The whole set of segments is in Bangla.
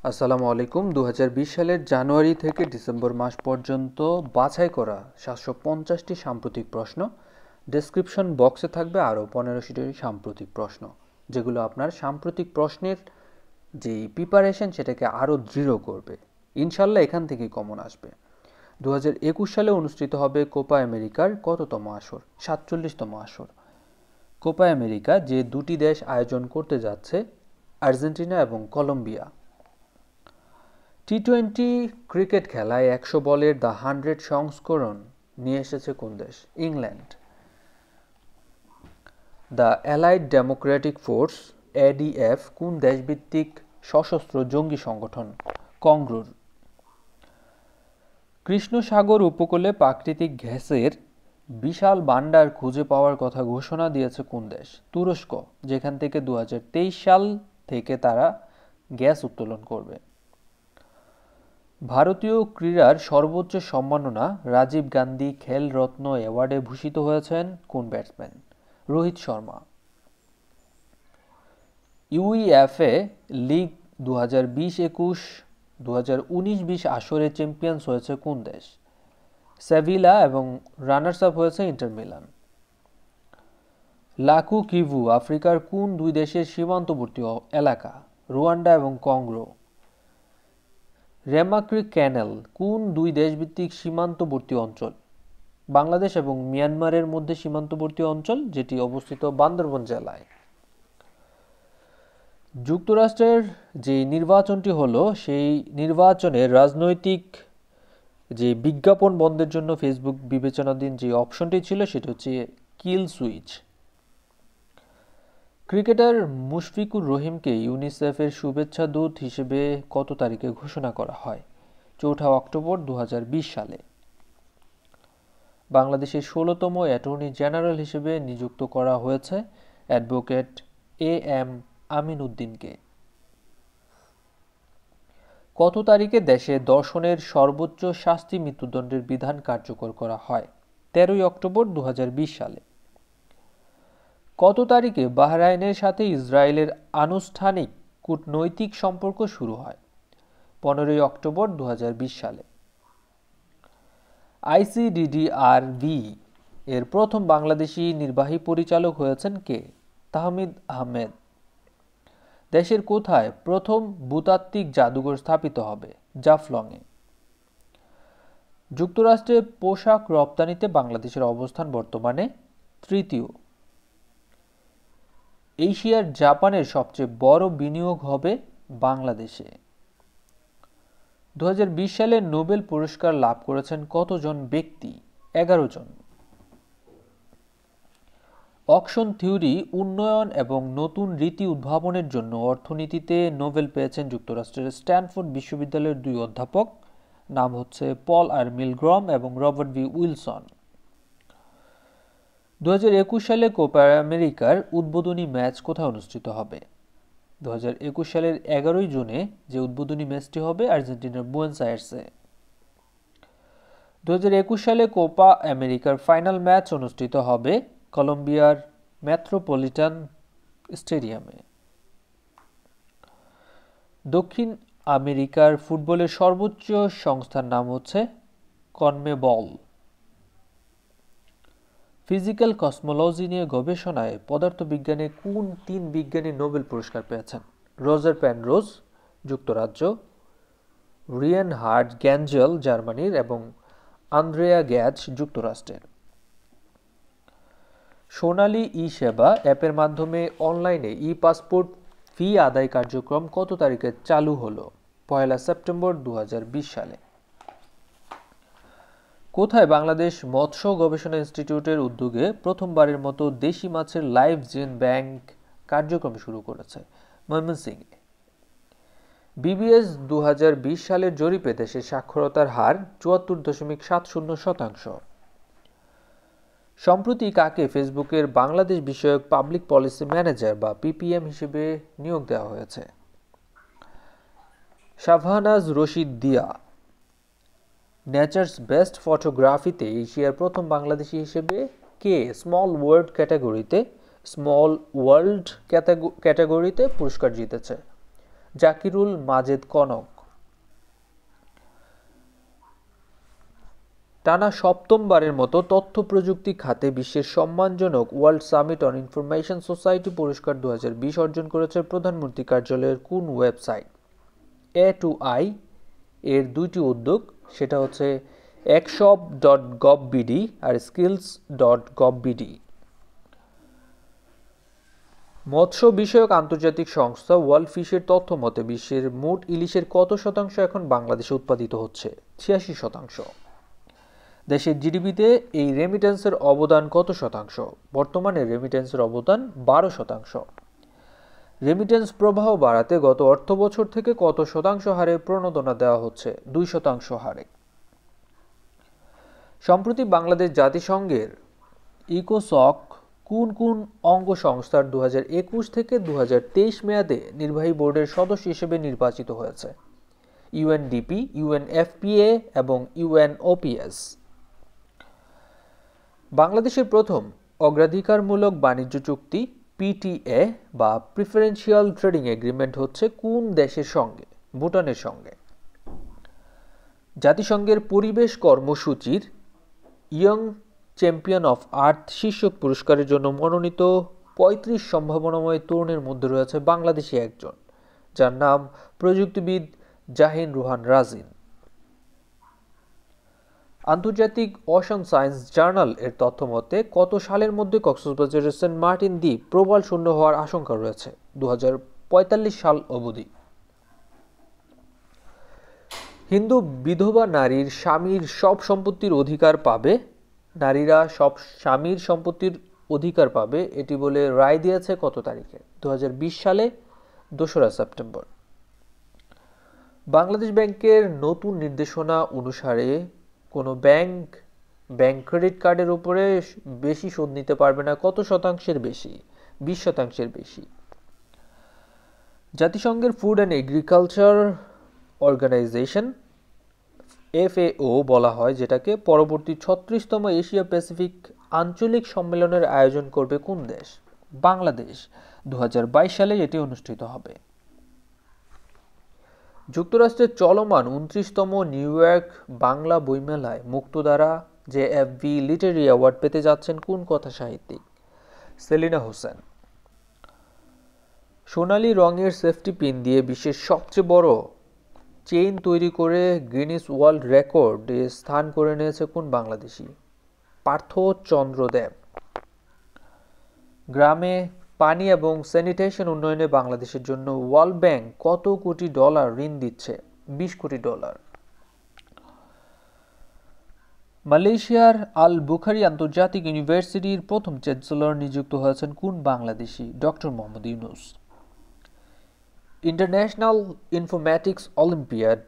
আসসালামু আলাইকুম। ২০২০ সালের জানুয়ারি থেকে ডিসেম্বর মাস পর্যন্ত বাছাই করা ৭৫০টি সাম্প্রতিক প্রশ্ন। ডেসক্রিপশন বক্সে থাকবে আরও ১৫টি সাম্প্রতিক প্রশ্ন, যেগুলো আপনার সাম্প্রতিক প্রশ্নের যে প্রিপারেশন সেটাকে আরও দৃঢ় করবে। ইনশাল্লাহ এখান থেকেই কমন আসবে। ২০২১ সালে অনুষ্ঠিত হবে কোপা আমেরিকার কততম আসর? ৪৭তম আসর। কোপা আমেরিকা যে দুটি দেশ আয়োজন করতে যাচ্ছে, আর্জেন্টিনা এবং কলম্বিয়া। টি-টোয়েন্টি ক্রিকেট খেলায় ১০০ বলের দ্য 100 সংস্করণ নিয়ে এসেছে কোন দেশ? England. The allied Democratic force ADF কোন দেশভিত্তিক সশস্ত্র জঙ্গি সংগঠন? কঙ্গোর। কৃষ্ণ সাগর উপকূলে প্রাকৃতিক গ্যাসের বিশাল ভান্ডার খুঁজে পাওয়ার কথা ঘোষণা দিয়েছে কোন দেশ? তুরস্ক, যেখান থেকে ২০২৩ সাল থেকে তারা গ্যাস উত্তোলন করবে। ভারতীয় ক্রীড়ার সর্বোচ্চ সম্মাননা রাজীব গান্ধী খেলরত্ন অ্যাওয়ার্ডে ভূষিত হয়েছেন কোন batsman? Rohit Sharma. UEFA league ২০২০-২১, ২০১৯-২০ আসরে চ্যাম্পিয়ন্স হয়েছে কোন দেশ? সেভিলা এবং রানার্স আপ হয়েছে ইন্টার মিলান। লাকু কিভু আফ্রিকার কোন দুই দেশের সীমান্তবর্তী এলাকা? রুয়ান্ডা এবং কঙ্গো। রেমা ক্রিক ক্যানেল কোন দুই দেশভিত্তিক সীমান্তবর্তী অঞ্চল? বাংলাদেশ এবং মিয়ানমারের মধ্যে সীমান্তবর্তী অঞ্চল, যেটি অবস্থিত বান্দরবান জেলায়। যুক্তরাষ্ট্রের যে নির্বাচনটি হলো, সেই নির্বাচনের রাজনৈতিক যে বিজ্ঞাপন বন্ধের জন্য ফেসবুক বিবেচনাধীন যে অপশনটি ছিল সেটা হচ্ছে কিল সুইচ। ক্রিকেটার মুশফিকুর রহিমকে ইউনিসেফের শুভেচ্ছা দূত হিসেবে কত তারিখে ঘোষণা করা হয়? ৪ অক্টোবর ২০২০ সালে। বাংলাদেশের ১৬তম অ্যাটর্নি জেনারেল হিসেবে নিযুক্ত করা হয়েছে অ্যাডভোকেট এ এম আমিন উদ্দিনকে। কত তারিখে দেশে ধর্ষণের সর্বোচ্চ শাস্তি মৃত্যুদণ্ডের বিধান কার্যকর করা হয়? ১৩ অক্টোবর ২০২০ সালে। কত তারিখে বাহরাইনের সাথে ইসরায়েলের আনুষ্ঠানিক কূটনৈতিক সম্পর্ক শুরু হয়? ১৫ অক্টোবর ২০২০ সালে। আইসিডিডিআরবি এর প্রথম বাংলাদেশি নির্বাহী পরিচালক হয়েছেন কে? তাহমিদ আহমেদ। দেশের কোথায় প্রথম ভূতাত্ত্বিক জাদুঘর স্থাপিত হবে? জাফলংয়ে। যুক্তরাষ্ট্রে পোশাক রপ্তানিতে বাংলাদেশের অবস্থান বর্তমানে তৃতীয়। এশিয়ার জাপানের সবচেয়ে বড় বিনিয়োগ হবে বাংলাদেশে। ২০২০ সালে নোবেল পুরস্কার লাভ করেছেন কতজন ব্যক্তি? ১১ জন। অকশন থিওরি উন্নয়ন এবং নতুন রীতি উদ্ভাবনের জন্য অর্থনীতিতে নোবেল পেয়েছেন যুক্তরাষ্ট্রের স্ট্যানফোর্ড বিশ্ববিদ্যালয়ের দুই অধ্যাপক, নাম হচ্ছে পল আর মিলগ্রম এবং রবার্ট ভি উইলসন। ২০২১ সালে কোপা আমেরিকার উদ্বোধনী ম্যাচ কোথায় অনুষ্ঠিত হবে? ২০২১ সালের ১১ জুনে যে উদ্বোধনী ম্যাচটি হবে আর্জেন্টিনার বুয়েনোস আয়ার্সে। ২০২১ সালে কোপা আমেরিকার ফাইনাল ম্যাচ অনুষ্ঠিত হবে কলম্বিয়ার মেট্রোপলিটান স্টেডিয়ামে। দক্ষিণ আমেরিকার ফুটবলের সর্বোচ্চ সংস্থার নাম হচ্ছে কনমেবল। ফিজিক্যাল কসমোলজি নিয়ে গবেষণায় পদার্থবিজ্ঞানে কোন ৩ বিজ্ঞানী নোবেল পুরস্কার পেয়েছেন? রজার পেনরোজ, যুক্তরাজ্য, রিয়েনহার্ড গ্যাঞ্জেল, জার্মানির এবং আন্দ্রেয়া গ্যাচ, যুক্তরাষ্ট্রের। সোনালী ই সেবা অ্যাপের মাধ্যমে অনলাইনে ই পাসপোর্ট ফি আদায় কার্যক্রম কত তারিখে চালু হলো? ১ সেপ্টেম্বর ২০২০ সালে। কোথায় বাংলাদেশ মৎস্য গবেষণা ইনস্টিটিউটের উদ্যোগে প্রথমবারের মতো দেশি মাছের লাইভ জিন ব্যাংক কার্যক্রম শুরু করেছে? ময়মনসিংহে। বিবিএস ২০২০ সালের জরিপে দেশের সাক্ষরতার হার ৭৪.৭০%। সম্প্রতি কাকে ফেসবুকের বাংলাদেশ বিষয়ক পাবলিক পলিসি ম্যানেজার বা পিপিএম হিসেবে নিয়োগ দেওয়া হয়েছে? শাহবানাজ রশিদ দিয়া। নেচার্স বেস্ট ফটোগ্রাফিতে এশিয়ার প্রথম বাংলাদেশি হিসেবে কে স্মল ওয়ার্ল্ড ক্যাটাগরিতে পুরস্কার জিতেছে? জাকিরুল মাজেদ কনক। টানা সপ্তমবারের মতো তথ্য প্রযুক্তি খাতে বিশ্বের সম্মানজনক world summit on information society পুরস্কার 2020 অর্জন করেছে প্রধানমন্ত্রী কার্যালয়ের কোন ওয়েবসাইট? A2I এর দুইটি উদ্যোগ, সেটা হচ্ছে একশপ.gov.bd আর skills.gov.bd। মৎস্য বিষয়ক আন্তর্জাতিক সংস্থা ওয়ার্ল্ড ফিশের তথ্য মতে বিশ্বের মোট ইলিশের কত শতাংশ এখন বাংলাদেশে উৎপাদিত হচ্ছে? 86%। দেশের জিডিপিতে এই রেমিটেন্সের অবদান কত শতাংশ? বর্তমানে রেমিটেন্সের অবদান 12%। রেমিটেন্স প্রবাহ বাড়াতে গত অর্থবছর থেকে কত শতাংশ হারে প্রণোদনা দেওয়া হচ্ছে? 2% হারে। সম্প্রতি বাংলাদেশ জাতিসংঘের ইকোসক কোন কোন অঙ্গ সংস্থার 2021 থেকে 2023 মেয়াদে নির্বাহী বোর্ডের সদস্য হিসেবে নির্বাচিত হয়েছে? ইউএনডিপি, ইউএনএফপিএ এবং ইউএনওপিএস। বাংলাদেশের প্রথম অগ্রাধিকারমূলক বাণিজ্য চুক্তি পিটিএ বা প্রিফারেন্সিয়াল ট্রেডিং এগ্রিমেন্ট হচ্ছে কোন দেশের সঙ্গে? ভুটানের সঙ্গে। জাতিসংঘের পরিবেশ কর্মসূচির ইয়ং চ্যাম্পিয়ন অফ আর্থ শীর্ষক পুরস্কারের জন্য মনোনীত 35 সম্ভাবনাময় তরুণের মধ্যে রয়েছে বাংলাদেশি একজন, যার নাম প্রযুক্তিবিদ জাহিন রুহান রাজিন। আন্তর্জাতিক ওশান সায়েন্স জার্নাল এর তথ্য মতে কত সালের মধ্যে কক্সবাজারের সেন্ট মার্টিন দ্বীপ প্রবাল শূন্য হওয়ার আশঙ্কা রয়েছে? 2045 সাল অবধি। হিন্দু বিধবা নারীর স্বামীর সব সম্পত্তির অধিকার পাবে, নারীরা সব স্বামীর সম্পত্তির অধিকার পাবে, এটি বলে রায় দিয়েছে কত তারিখে? 2020 সালে 2রা সেপ্টেম্বর। বাংলাদেশ ব্যাংকের নতুন নির্দেশনা অনুসারে কোনো ব্যাংক ক্রেডিট কার্ডের উপরে বেশি সুদ নিতে পারবে না। কত শতাংশের বেশি? 20% বেশি। জাতিসংঘের food and agriculture organization FAO বলা হয় যেটাকে, পরবর্তী 36তম এশিয়া প্যাসিফিক আঞ্চলিক সম্মেলনের আয়োজন করবে কোন দেশ? বাংলাদেশ। 2022 সালে এটি অনুষ্ঠিত হবে। যুক্তরাষ্ট্রের চলমান 29তম নিউ ইয়র্ক বাংলা বইমেলায় মুক্তধারা JFB লিটারি অ্যাওয়ার্ড পেতে যাচ্ছেন কোন কথা সাহিত্যিক? সেলিনা হোসেন। সোনালী রঙের সেফটি পিন দিয়ে বিশ্বের সবচেয়ে বড় চেইন তৈরি করে গিনেস ওয়ার্ল্ড রেকর্ডে স্থান করে নিয়েছে কোন বাংলাদেশি? পার্থ চন্দ্র দেব। গ্রামে পানি এবং স্যানিটেশন উন্নয়নে বাংলাদেশের জন্য ওয়ার্ল্ড ব্যাংক কত কোটি ডলার ঋণ দিচ্ছে? 20 কোটি ডলার। মালয়েশিয়ার আল বুখারি আন্তর্জাতিক ইউনিভার্সিটির প্রথম চ্যান্সেলর নিযুক্ত হয়েছেন কোন বাংলাদেশি? Doctor Mohammad Yunus. International Informatics Olympiad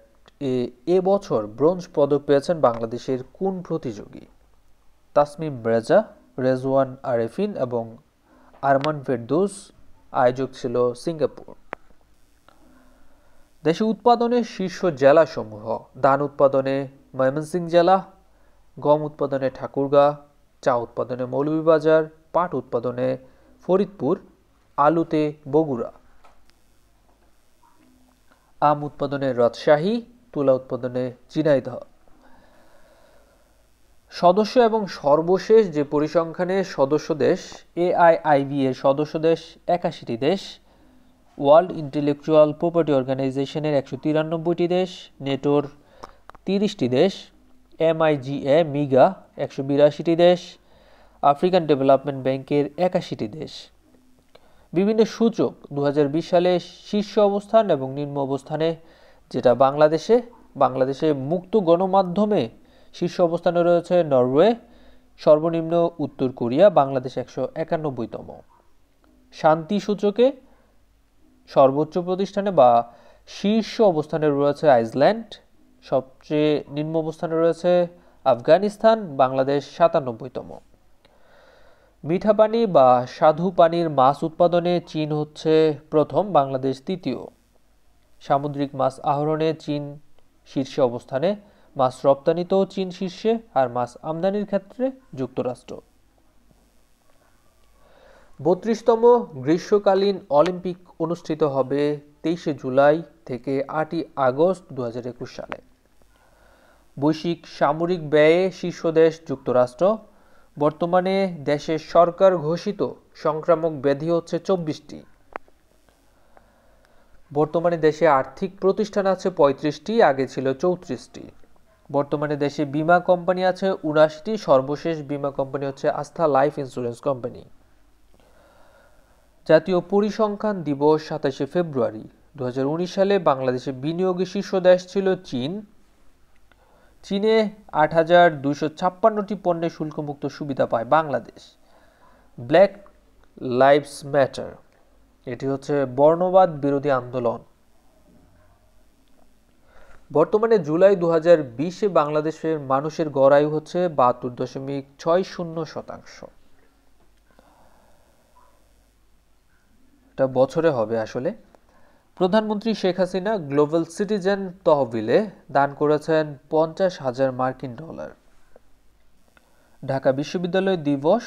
এ বছর ব্রোঞ্জ পদক পেয়েছেন বাংলাদেশের কোন প্রতিযোগী? তাসমিম রেজা, রেজওয়ান আরেফিন এবং আরমান ফেরদৌস। আয়োজক ছিল সিঙ্গাপুর। দেশে উৎপাদনের শীর্ষ জেলাসমূহ: ধান উৎপাদনে ময়মনসিংহ জেলা, গম উৎপাদনে ঠাকুরগাঁ, চা উৎপাদনে মৌলভীবাজার, পাট উৎপাদনে ফরিদপুর, আলুতে বগুড়া, আম উৎপাদনে রাজশাহী, তুলা উৎপাদনে ঝিনাইদহ। সদস্য এবং সর্বশেষ যে পরিসংখ্যানে সদস্য দেশ, AIIB এর সদস্য দেশ 81টি দেশ, ওয়ার্ল্ড ইন্টেলেকচুয়াল প্রপার্টি অর্গানাইজেশনের 193টি দেশ, নেটোর 30টি দেশ, MIGA মিগা 182টি দেশ, আফ্রিকান ডেভেলপমেন্ট ব্যাংকের 81টি দেশ। বিভিন্ন সূচক 2020 সালে শীর্ষ অবস্থান এবং নিম্ন অবস্থানে, যেটা বাংলাদেশে মুক্ত গণমাধ্যমে শীর্ষ অবস্থানে রয়েছে নরওয়ে, সর্বনিম্ন উত্তর কোরিয়া, বাংলাদেশ 191তম। শান্তি সূচকে সর্বোচ্চ প্রতিষ্ঠানে বা শীর্ষ অবস্থানে রয়েছে আইসল্যান্ড, সবচেয়ে নিম্ন অবস্থানে রয়েছে আফগানিস্তান, বাংলাদেশ 97তম। মিঠা পানি বা স্বাদু পানির মাছ উৎপাদনে চীন হচ্ছে প্রথম, বাংলাদেশ তৃতীয়। সামুদ্রিক মাছ আহরণে চীন শীর্ষে অবস্থানে, মাছ রপ্তানিতেও চীন শীর্ষে, আর মাছ আমদানির ক্ষেত্রে যুক্তরাষ্ট্র। 32তম গ্রীষ্মকালীন অলিম্পিক অনুষ্ঠিত হবে 23 জুলাই থেকে 8 আগস্ট 2021 সালে। বৈশ্বিক সামরিক ব্যয়ে শীর্ষ দেশ যুক্তরাষ্ট্র। বর্তমানে দেশের সরকার ঘোষিত সংক্রামক ব্যাধি হচ্ছে 24টি। বর্তমানে দেশে আর্থিক প্রতিষ্ঠান আছে 35টি, আগে ছিল 34টি। বর্তমানে দেশে বীমা কোম্পানি আছে 79টি, সর্বশেষ বীমা কোম্পানি হচ্ছে আস্থা লাইফ ইন্স্যুরেন্স কোম্পানি। জাতীয় পরিসংখ্যান দিবস 27 ফেব্রুয়ারি। 2019 সালে বাংলাদেশে বিনিয়োগে শীর্ষ দেশ ছিল চীন। চীনে 8,256টি পণ্যের শুল্কমুক্ত সুবিধা পায় বাংলাদেশ। ব্ল্যাক লাইভস ম্যাটার, এটি হচ্ছে বর্ণবাদ বিরোধী আন্দোলন। বর্তমানে জুলাই 2020-এ বাংলাদেশের মানুষের গড় আয়ু হচ্ছে 72.60%। এটা বছরে হবে আসলে। প্রধানমন্ত্রী শেখ হাসিনা গ্লোবাল সিটিজেন তহবিলে দান করেছেন $50,000 মার্কিন। ঢাকা বিশ্ববিদ্যালয় দিবস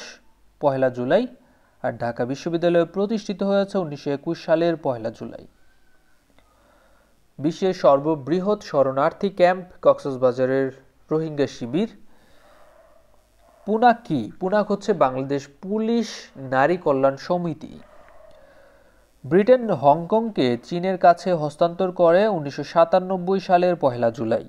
1 জুলাই, আর ঢাকা বিশ্ববিদ্যালয় প্রতিষ্ঠিত হয়েছে 1921 সালের 1 জুলাই। বিশ্বের সর্ববৃহৎ শরণার্থী ক্যাম্প কক্সবাজারের রোহিঙ্গা শিবির। পুনাক কি? পুনাক হচ্ছে বাংলাদেশ পুলিশ নারী কল্যাণ সমিতি। ব্রিটেন হংকংকে চীনের কাছে হস্তান্তর করে 1997 সালের 1 জুলাই।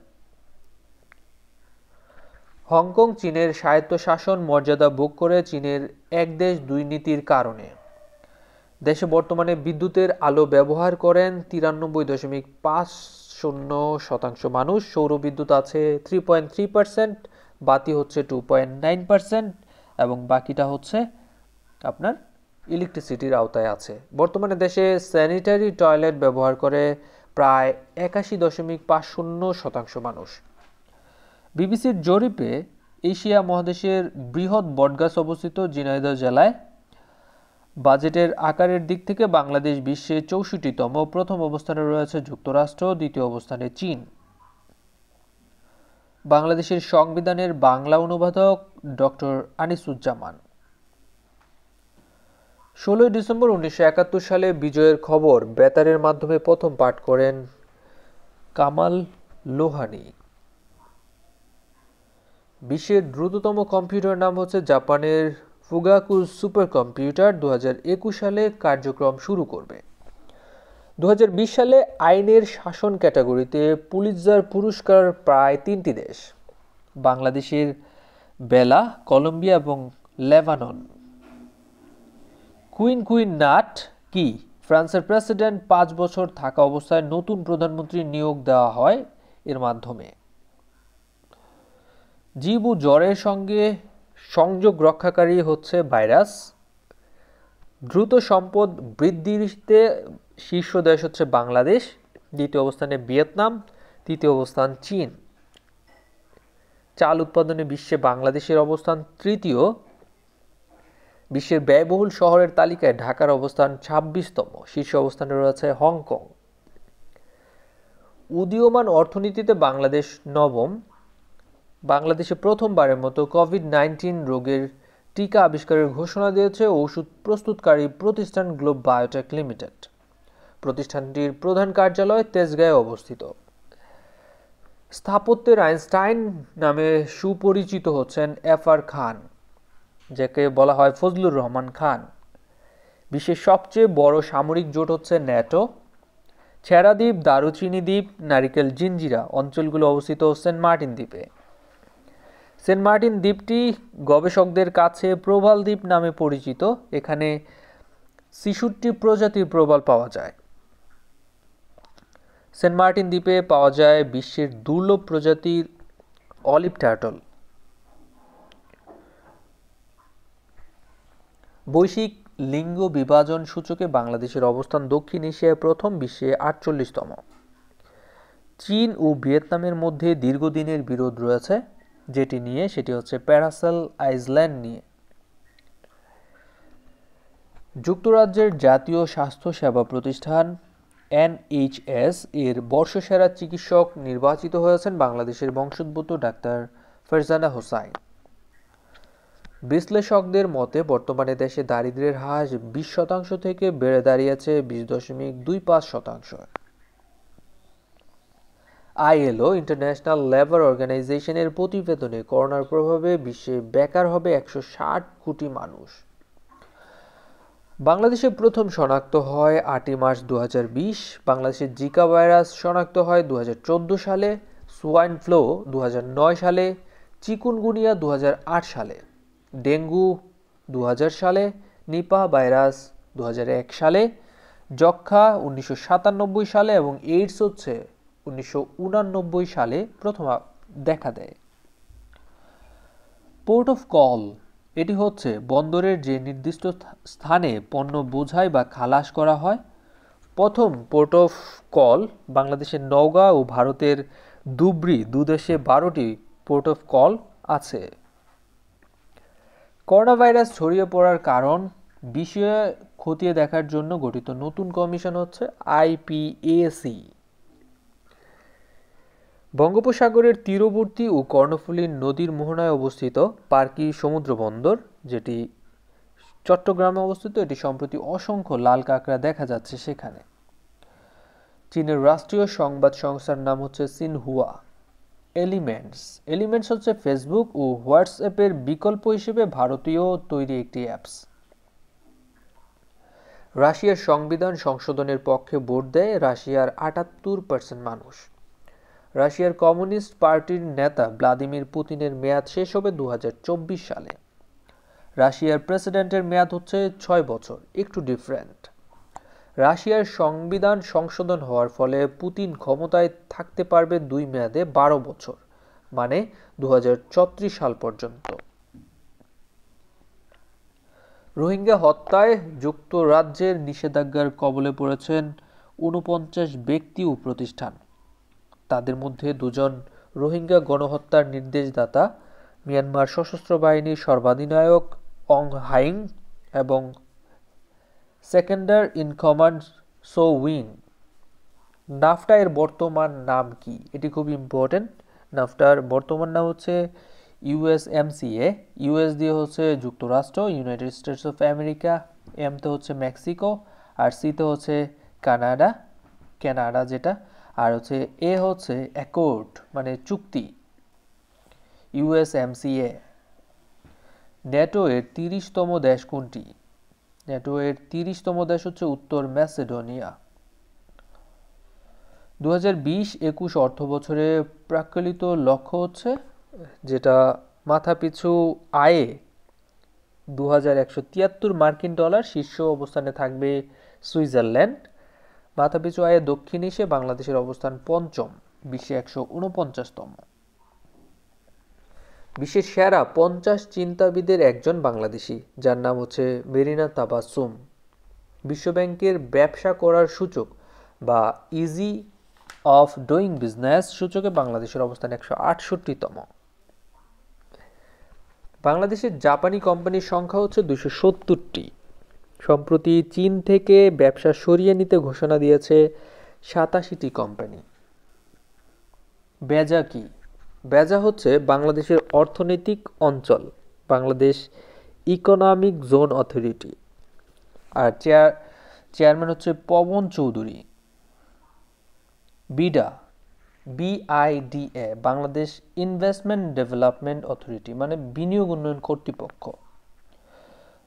হংকং চীনের স্বায়ত্তশাসন মর্যাদা ভোগ করে চীনের এক দেশ দুই নীতির কারণে। দেশে বর্তমানে বিদ্যুতের আলো ব্যবহার করেন 93.50% মানুষ। সৌর বিদ্যুৎ আছে 3.3%, বাতি হচ্ছে 2.9%, এবং বাকিটা হচ্ছে আপনার ইলেকট্রিসিটির আওতায় আছে। বর্তমানে দেশে স্যানিটারি টয়লেট ব্যবহার করে প্রায় 81.50% মানুষ। বিবিসির জরিপে এশিয়া মহাদেশের বৃহৎ বটগাছ অবস্থিত ঝিনাইদহ জেলায়। বাজেটের আকারের দিক থেকে বাংলাদেশ বিশ্বে 64তম, প্রথম অবস্থানে রয়েছে যুক্তরাষ্ট্র, দ্বিতীয় অবস্থানে চীন। বাংলাদেশের সংবিধানের বাংলা অনুবাদক ডক্টর আনিসুজ্জামান। 16 ডিসেম্বর 1971 সালে বিজয়ের খবর বেতারের মাধ্যমে প্রথম পাঠ করেন কামাল লোহানী। বিশ্বের দ্রুততম কম্পিউটার নাম হচ্ছে জাপানের ফুগাকু সুপার কম্পিউটার। 2021 সালে কার্যক্রম শুরু করবে। 2020 সালে আইনের শাসন ক্যাটাগরিতে পুলিৎজার পুরস্কার প্রায় 3টি দেশ, বাংলাদেশের বেলা, কলম্বিয়া এবং লেবানন। কুইন নাট কি? ফ্রান্সের প্রেসিডেন্ট 5 বছর থাকা অবস্থায় নতুন প্রধানমন্ত্রী নিয়োগ দেওয়া হয় এর মাধ্যমে। জীব ও জ্বরের সঙ্গে সংযোগ রক্ষাকারী হচ্ছে ভাইরাস। দ্রুত সম্পদ বৃদ্ধিতে শীর্ষ দেশ হচ্ছে বাংলাদেশ, দ্বিতীয় অবস্থানে ভিয়েতনাম, তৃতীয় অবস্থান চীন। চাল উৎপাদনে বিশ্বে বাংলাদেশের অবস্থান তৃতীয়। বিশ্বের ব্যয়বহুল শহরের তালিকায় ঢাকার অবস্থান 26তম, শীর্ষ অবস্থানে রয়েছে হংকং। উদীয়মান অর্থনীতিতে বাংলাদেশ নবম। বাংলাদেশে প্রথমবারের মতো কোভিড-19 রোগের টিকা আবিষ্কারের ঘোষণা দিয়েছে ওষুধ প্রস্তুতকারী প্রতিষ্ঠান গ্লোব বায়োটেক লিমিটেড। প্রতিষ্ঠানটির প্রধান কার্যালয় তেজগাঁয়ে অবস্থিত। স্থাপত্যের আইনস্টাইন নামে সুপরিচিত হচ্ছেন এফ.আর. খান, যাকে বলা হয় ফজলুর রহমান খান। বিশ্বের সবচেয়ে বড় সামরিক জোট হচ্ছে ন্যাটো। ছেড়া দ্বীপ, দারুচিনি দ্বীপ, নারিকেল জিঞ্জিরা অঞ্চলগুলো অবস্থিত সেন্ট মার্টিন দ্বীপে। সেন্ট মার্টিন দ্বীপটি গবেষকদের কাছে প্রবাল দ্বীপ নামে পরিচিত। এখানে 66 প্রজাতির প্রবাল পাওয়া যায়। সেন্ট মার্টিন দ্বীপে পাওয়া যায় বিশ্বের দুর্লভ প্রজাতির অলিভ টার্টল। বৈশ্বিক লিঙ্গ বিভাজন সূচকে বাংলাদেশের অবস্থান দক্ষিণ এশিয়ায় প্রথম, বিশ্বে 48তম। চীন ও ভিয়েতনামের মধ্যে দীর্ঘদিনের বিরোধ রয়েছে, সেটি হচ্ছে প্যারাসেল আইল্যান্ড নিয়ে। যুক্তরাজ্যের জাতীয় স্বাস্থ্য সেবা প্রতিষ্ঠান NHS এর বর্ষসেরা চিকিৎসক নির্বাচিত হয়েছেন বাংলাদেশের বংশোদ্ভূত ডাক্তার ফারজানা হোসাইন। বিশ্লেষকদের মতে বর্তমানে দেশে দারিদ্র্যের হার 20% থেকে বেড়ে দাঁড়িয়েছে 20.25%। আইএলও ইন্টারন্যাশনাল লেবার অর্গানাইজেশনের প্রতিবেদনে করোনার প্রভাবে বিশ্বে বেকার হবে 160 কোটি মানুষ। বাংলাদেশে প্রথম শনাক্ত হয় 8 মার্চ 2020। বাংলাদেশে জিকা ভাইরাস শনাক্ত হয় 2014 সালে, সোয়াইন ফ্লু 2009 সালে, চিকুনগুনিয়া 2008 সালে, ডেঙ্গু 2000 সালে, নিপাহ ভাইরাস 2001 সালে, যক্ষ্মা 1997 সালে এবং এইডস 1989 সালে প্রথম দেখা দেয়। পোর্ট অফ কল এটি হচ্ছে বন্দরের যে নির্দিষ্ট স্থানে পণ্য বোঝাই বা খালাস করা হয়। প্রথম পোর্ট অফ কল বাংলাদেশের নওগাঁ ও ভারতের ধুবড়ী, দুদেশে 12টি পোর্ট অফ কল আছে। করোনা ভাইরাস ছড়িয়ে পড়ার কারণ বিষয়ে খতিয়ে দেখার জন্য গঠিত নতুন কমিশন হচ্ছে আইপিএসি। বঙ্গোপসাগরের তীরবর্তী ও কর্ণফুলী নদীর মোহনায় অবস্থিত পার্কি সমুদ্র বন্দর, যেটি চট্টগ্রামে অবস্থিত, এটি সম্প্রতি অসংখ্য লাল কাঁকড়া দেখা যাচ্ছে সেখানে। চীনের রাষ্ট্রীয় সংবাদ সংস্থার নাম হচ্ছে সিনহুয়া। এলিমেন্টস হচ্ছে ফেসবুক ও হোয়াটসঅ্যাপের বিকল্প হিসেবে ভারতীয় তৈরি একটি অ্যাপস। রাশিয়ার সংবিধান সংশোধনের পক্ষে ভোট দেয় রাশিয়ার 78% মানুষ। রাশিয়ার কমিউনিস্ট পার্টির নেতা ভ্লাদিমির পুতিনের মেয়াদ শেষ হবে 2024 সালে। রাশিয়ার প্রেসিডেন্টের মেয়াদ হচ্ছে 6 বছর, একটু ডিফারেন্ট। রাশিয়ার সংবিধান সংশোধন হওয়ার ফলে পুতিন ক্ষমতায় থাকতে পারবে 2 মেয়াদে 12 বছর, মানে 2034 সাল পর্যন্ত। রোহিঙ্গা হত্যায় যুক্তরাজ্যের নিষেধাজ্ঞার কবলে পড়েছেন 49 ব্যক্তি ও প্রতিষ্ঠান। তাদের মধ্যে 2 জন রোহিঙ্গা গণহত্যার নির্দেশদাতা, মিয়ানমার সশস্ত্র বাহিনীর সর্বাধিনায়ক অং হাইং এবং সেকেন্ডার in command so win. NAFTA এর বর্তমান নাম কি? এটি খুব ইম্পর্টেন্ট। নাফটার বর্তমান নাম হচ্ছে ইউএসএমসিএ। ইউএস দিয়ে হচ্ছে যুক্তরাষ্ট্র, ইউনাইটেড স্টেটস অফ আমেরিকা, এমতে হচ্ছে মেক্সিকো, আর সিতে হচ্ছে কানাডা যেটা, আর হচ্ছে এ হচ্ছে অ্যাকর্ড মানে চুক্তি, ইউএসএমসিএ। ন্যাটো এর 30তম দেশ কোনটি? ন্যাটো এর 30তম দেশ হচ্ছে উত্তর ম্যাসেডোনিয়া। 2020-21 অর্থ বছরে প্রাক্কলিত লক্ষ্য হচ্ছে, যেটা মাথাপিছু আয়ে 2173 মার্কিন ডলার, শীর্ষ অবস্থানে থাকবে সুইজারল্যান্ড। মাথাপিছু আয়ে দক্ষিণ এশিয়ায় বাংলাদেশের অবস্থান 5ম, বিশ্বে 149তম। বিশ্বের সেরা 50 চিন্তাবিদের একজন বাংলাদেশি, যার নাম হচ্ছে মেরিনা তাবাসসুম। বিশ্বব্যাংকের ব্যবসা করার সূচক বা ইজি অফ ডুইং বিজনেস সূচকে বাংলাদেশের অবস্থান 168তম। বাংলাদেশের জাপানি কোম্পানির সংখ্যা হচ্ছে 270টি। সম্প্রতি চীন থেকে ব্যবসা সরিয়ে নিতে ঘোষণা দিয়েছে 87টি কোম্পানি। বেজা কি? বেজা হচ্ছে বাংলাদেশের অর্থনৈতিক অঞ্চল, বাংলাদেশ ইকোনমিক জোন অথরিটি, আর চেয়ারম্যান হচ্ছে Paban Chowdhury. BIDA, BIDA, Bangladesh investment development authority, মানে বিনিয়োগ উন্নয়ন কর্তৃপক্ষ।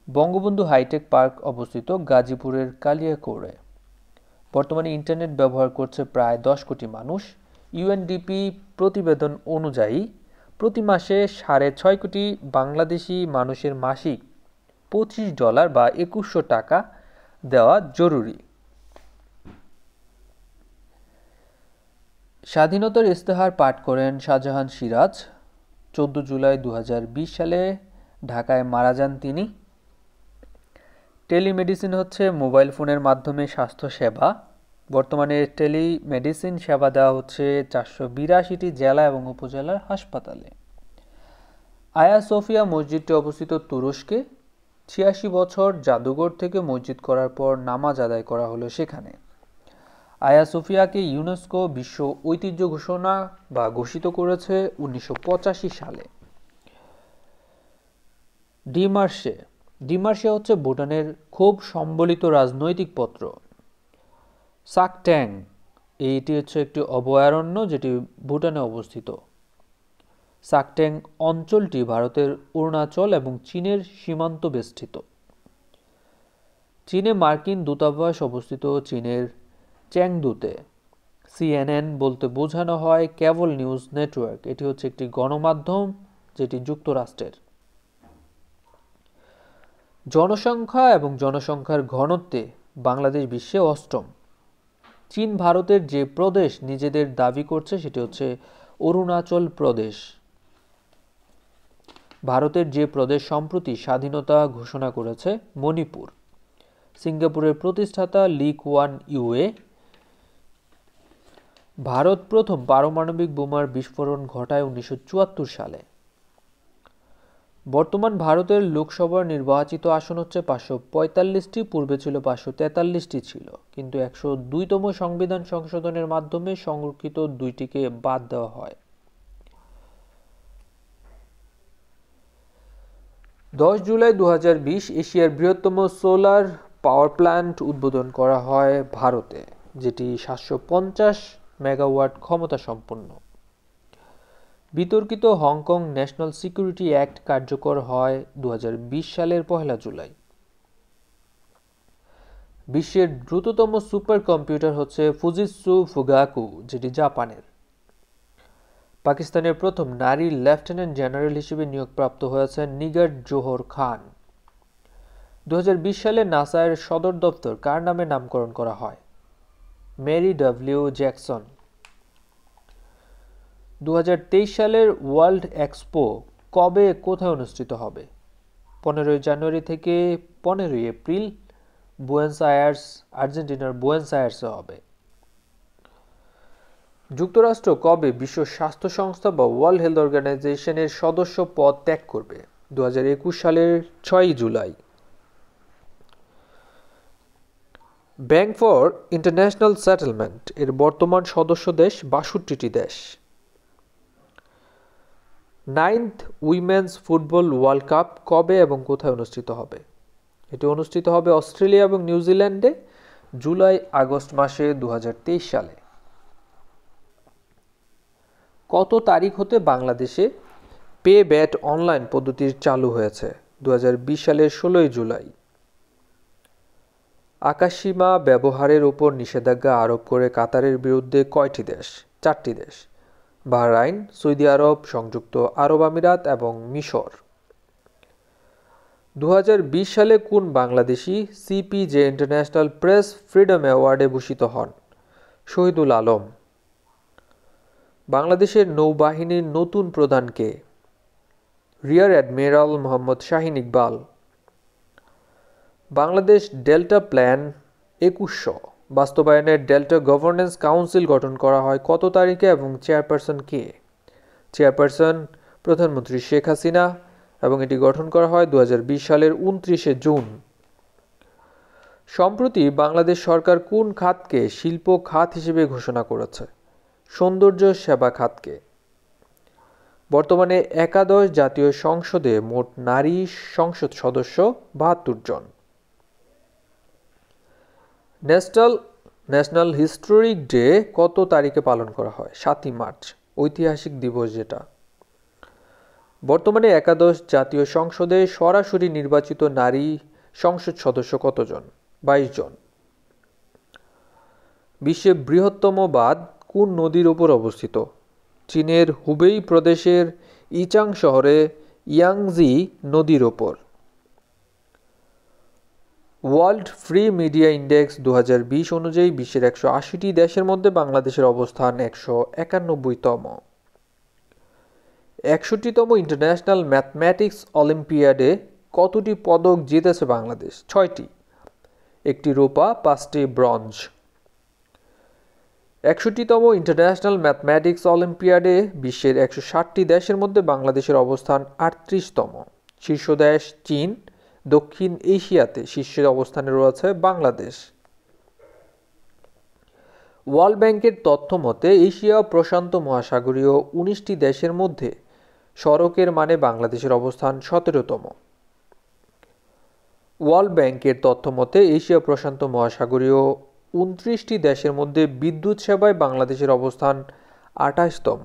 বঙ্গবন্ধু হাইটেক পার্ক অবস্থিত গাজীপুরের কালিয়াকৈরে। বর্তমানে ইন্টারনেট ব্যবহার করছে প্রায় 10 কোটি মানুষ। ইউএনডিপি প্রতিবেদন অনুযায়ী প্রতি মাসে 6.5 কোটি বাংলাদেশি মানুষের মাসিক $25 বা 2100 টাকা দেওয়া জরুরি। স্বাধীনতার ইস্তেহার পাঠ করেন শাহজাহান সিরাজ। 14 জুলাই 2020 সালে ঢাকায় মারা যান তিনি। টেলিমেডিসিন হচ্ছে মোবাইল ফোনের মাধ্যমে স্বাস্থ্য সেবা। বর্তমানে টেলিমেডিসিন সেবা দেওয়া হচ্ছে 482টি জেলা এবং উপজেলার হাসপাতালে। আয়া সোফিয়া মসজিদটি অবস্থিত তুরস্কে। 86 বছর জাদুঘর থেকে মসজিদ করার পর নামাজ আদায় করা হলো সেখানে। আয়া সোফিয়াকে ইউনেস্কো বিশ্ব ঐতিহ্য ঘোষিত করেছে 1985 সালে। ডিমার্শে ডিমার্শে হচ্ছে ভুটানের খুব সম্বলিত রাজনৈতিক পত্র। সাকট্যাং এইটি হচ্ছে একটি অভয়ারণ্য যেটি ভুটানে অবস্থিত। সাকট্যাং অঞ্চলটি ভারতের অরুণাচল এবং চীনের সীমান্ত বেষ্টিত। চীনে মার্কিন দূতাবাস অবস্থিত চীনের চ্যাংদুতে। সিএনএন বলতে বোঝানো হয় কেবল নিউজ নেটওয়ার্ক। এটি হচ্ছে একটি গণমাধ্যম যেটি যুক্তরাষ্ট্রের। জনসংখ্যা এবং জনসংখ্যার ঘনত্বে বাংলাদেশ বিশ্বে অষ্টম। চীন ভারতের যে প্রদেশ নিজেদের দাবি করছে সেটি হচ্ছে অরুণাচল প্রদেশ। ভারতের যে প্রদেশ সম্প্রতি স্বাধীনতা ঘোষণা করেছে মণিপুর। সিঙ্গাপুরের প্রতিষ্ঠাতা লি কুয়ান ইউয়ে। ভারত প্রথম পারমাণবিক বোমার বিস্ফোরণ ঘটায় 1974 সালে। বর্তমান ভারতের লোকসভার নির্বাচিত আসন হচ্ছে 545টি, পূর্বে ছিল 543টি ছিল, কিন্তু 102তম সংবিধান সংশোধনের মাধ্যমে সংরক্ষিত 2টিকে বাদ দেওয়া হয়। 10 জুলাই 2020 এশিয়ার বৃহত্তম সোলার পাওয়ার প্ল্যান্ট উদ্বোধন করা হয় ভারতে, যেটি 750 মেগাওয়াট ক্ষমতা সম্পন্ন। বিতর্কিত হংকং ন্যাশনাল সিকিউরিটি অ্যাক্ট কার্যকর হয় 2020 সালের 1 জুলাই। বিশ্বের দ্রুততম সুপার কম্পিউটার হচ্ছে ফুজিৎসু ফুগাকু, যেটি জাপানের। পাকিস্তানের প্রথম নারী লেফটেন্যান্ট জেনারেল হিসেবে নিয়োগপ্রাপ্ত হয়েছেন নিগার জোহর খান। 2020 সালে নাসার সদর দপ্তর কার নামে নামকরণ করা হয়? Mary W Jackson. 2023 সালের ওয়ার্ল্ড এক্সপো কবে কোথায় অনুষ্ঠিত হবে? 15 জানুয়ারি থেকে 15 এপ্রিল বুয়েন্স আয়ার্স, আর্জেন্টিনার বুয়েন্স আয়ার্সে হবে। যুক্তরাষ্ট্র কবে বিশ্ব স্বাস্থ্য সংস্থা বা ওয়ার্ল্ড হেলথ অর্গানাইজেশনের সদস্য পদ ত্যাগ করবে? 2021 সালের 6 July. Bank for international settlement এর বর্তমান সদস্য দেশ 62টি দেশ। 9th women's football world cup কবে এবং কোথায় অনুষ্ঠিত হবে? এটি অনুষ্ঠিত হবে অস্ট্রেলিয়া এবং নিউজিল্যান্ডে জুলাই-আগস্ট মাসে 2023 সালে। কত তারিখ হতে বাংলাদেশে পে ব্যাট অনলাইন পদ্ধতির চালু হয়েছে? 2020 সালের 16 জুলাই। আকাশসীমা ব্যবহারের উপর নিষেধাজ্ঞা আরোপ করে কাতারের বিরুদ্ধে কয়টি দেশ? 4টি দেশ। বাহরাইন, সৌদি আরব, সংযুক্ত আরব আমিরাত এবং মিশর। 2020 সালে কোন বাংলাদেশি সিপিজে ইন্টারন্যাশনাল প্রেস ফ্রিডম অ্যাওয়ার্ডে ভূষিত হন? শহীদুল আলম। বাংলাদেশের নৌবাহিনীর নতুন প্রধান কে? Rear admiral Mohammad Shahin Iqbal. Bangladesh Delta Plan 2100 বাস্তবায়নের ডেল্টা গভর্নেন্স কাউন্সিল গঠন করা হয় কত তারিখে এবং চেয়ারপারসন কে? চেয়ারপারসন প্রধানমন্ত্রী শেখ হাসিনা এবং এটি গঠন করা হয় 2020 সালের 29 জুন। সম্প্রতি বাংলাদেশ সরকার কোন খাতকে শিল্প খাত হিসেবে ঘোষণা করেছে? সৌন্দর্য সেবা খাতকে। বর্তমানে একাদশ জাতীয় সংসদে মোট নারী সংসদ সদস্য 72 জন। ন্যাশনাল হিস্টোরিক ডে কত তারিখে পালন করা হয়? 7 মার্চ, ঐতিহাসিক দিবস যেটা। বর্তমানে একাদশ জাতীয় সংসদে সরাসরি নির্বাচিত নারী সংসদ সদস্য কতজন? 22 জন। বিশ্বের বৃহত্তম বাঁধ কোন নদীর উপর অবস্থিত? চীনের হুবেই প্রদেশের ইচাং শহরে ইয়াংজি নদীর ওপর। ওয়ার্ল্ড ফ্রি মিডিয়া ইন্ডেক্স 2020 অনুযায়ী বিশ্বের 180টি দেশের মধ্যে বাংলাদেশের অবস্থান 191তম। 61তম ইন্টারন্যাশনাল ম্যাথমেটিক্স অলিম্পিয়াডে কতটি পদক জিতেছে বাংলাদেশ? 6টি, 1টি রূপা, 5টি ব্রোঞ্জ। 61তম ইন্টারন্যাশনাল ম্যাথমেটিক্স অলিম্পিয়াডে বিশ্বের 160টি দেশের মধ্যে বাংলাদেশের অবস্থান 38তম। শীর্ষ দেশ চীন। দক্ষিণ এশিয়াতে শীর্ষের অবস্থানে রয়েছে বাংলাদেশ। ওয়ার্ল্ড ব্যাংকের তথ্য মতে এশিয়া প্রশান্ত মহাসাগরীয় 19টি দেশের মধ্যে সড়কের মানে বাংলাদেশের অবস্থান 17তম। ওয়ার্ল্ড ব্যাংকের তথ্য মতে এশিয়া প্রশান্ত মহাসাগরীয় 29টি দেশের মধ্যে বিদ্যুৎ সেবায় বাংলাদেশের অবস্থান 28তম।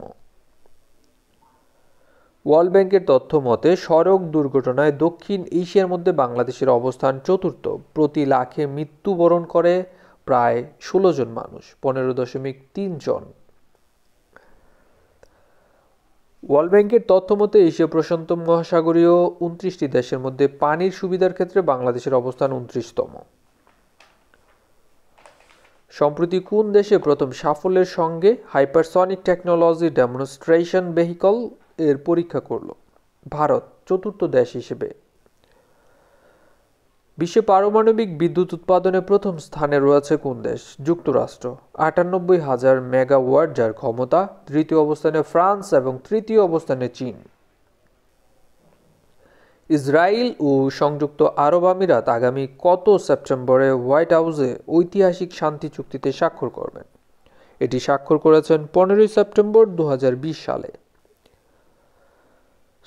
ওয়ার্ল্ড ব্যাংকের তথ্য মতে সড়ক দুর্ঘটনায় দক্ষিণ এশিয়ার মধ্যে বাংলাদেশের অবস্থান চতুর্থ। প্রতি লাখে মৃত্যুবরণ করে প্রায় 16 জন মানুষ, 15.3 জন। ওয়ার্ল্ড ব্যাংকের তথ্য মতে এশিয়া প্রশান্ত মহাসাগরীয় 29টি দেশের মধ্যে পানির সুবিধার ক্ষেত্রে বাংলাদেশের অবস্থান 29তম। সম্প্রতি কোন দেশে প্রথম সাফল্যের সঙ্গে হাইপারসনিক টেকনোলজি ডেমনস্ট্রেশন ভেহিকল এর পরীক্ষা করল? ভারত চতুর্থ দেশ হিসেবে। বিশ্বে পারমাণবিক বিদ্যুৎ উৎপাদনে প্রথম স্থানে রয়েছে কোন দেশ? যুক্তরাষ্ট্র 98,000 মেগাওয়াট যার ক্ষমতা। দ্বিতীয় অবস্থানে ফ্রান্স এবং তৃতীয় অবস্থানে চীন। ইসরায়েল ও সংযুক্ত আরব আমিরাত আগামী কত সেপ্টেম্বরে হোয়াইট হাউসে ঐতিহাসিক শান্তি চুক্তিতে স্বাক্ষর করবেন? এটি স্বাক্ষর করেছেন 15 সেপ্টেম্বর 2020 সালে।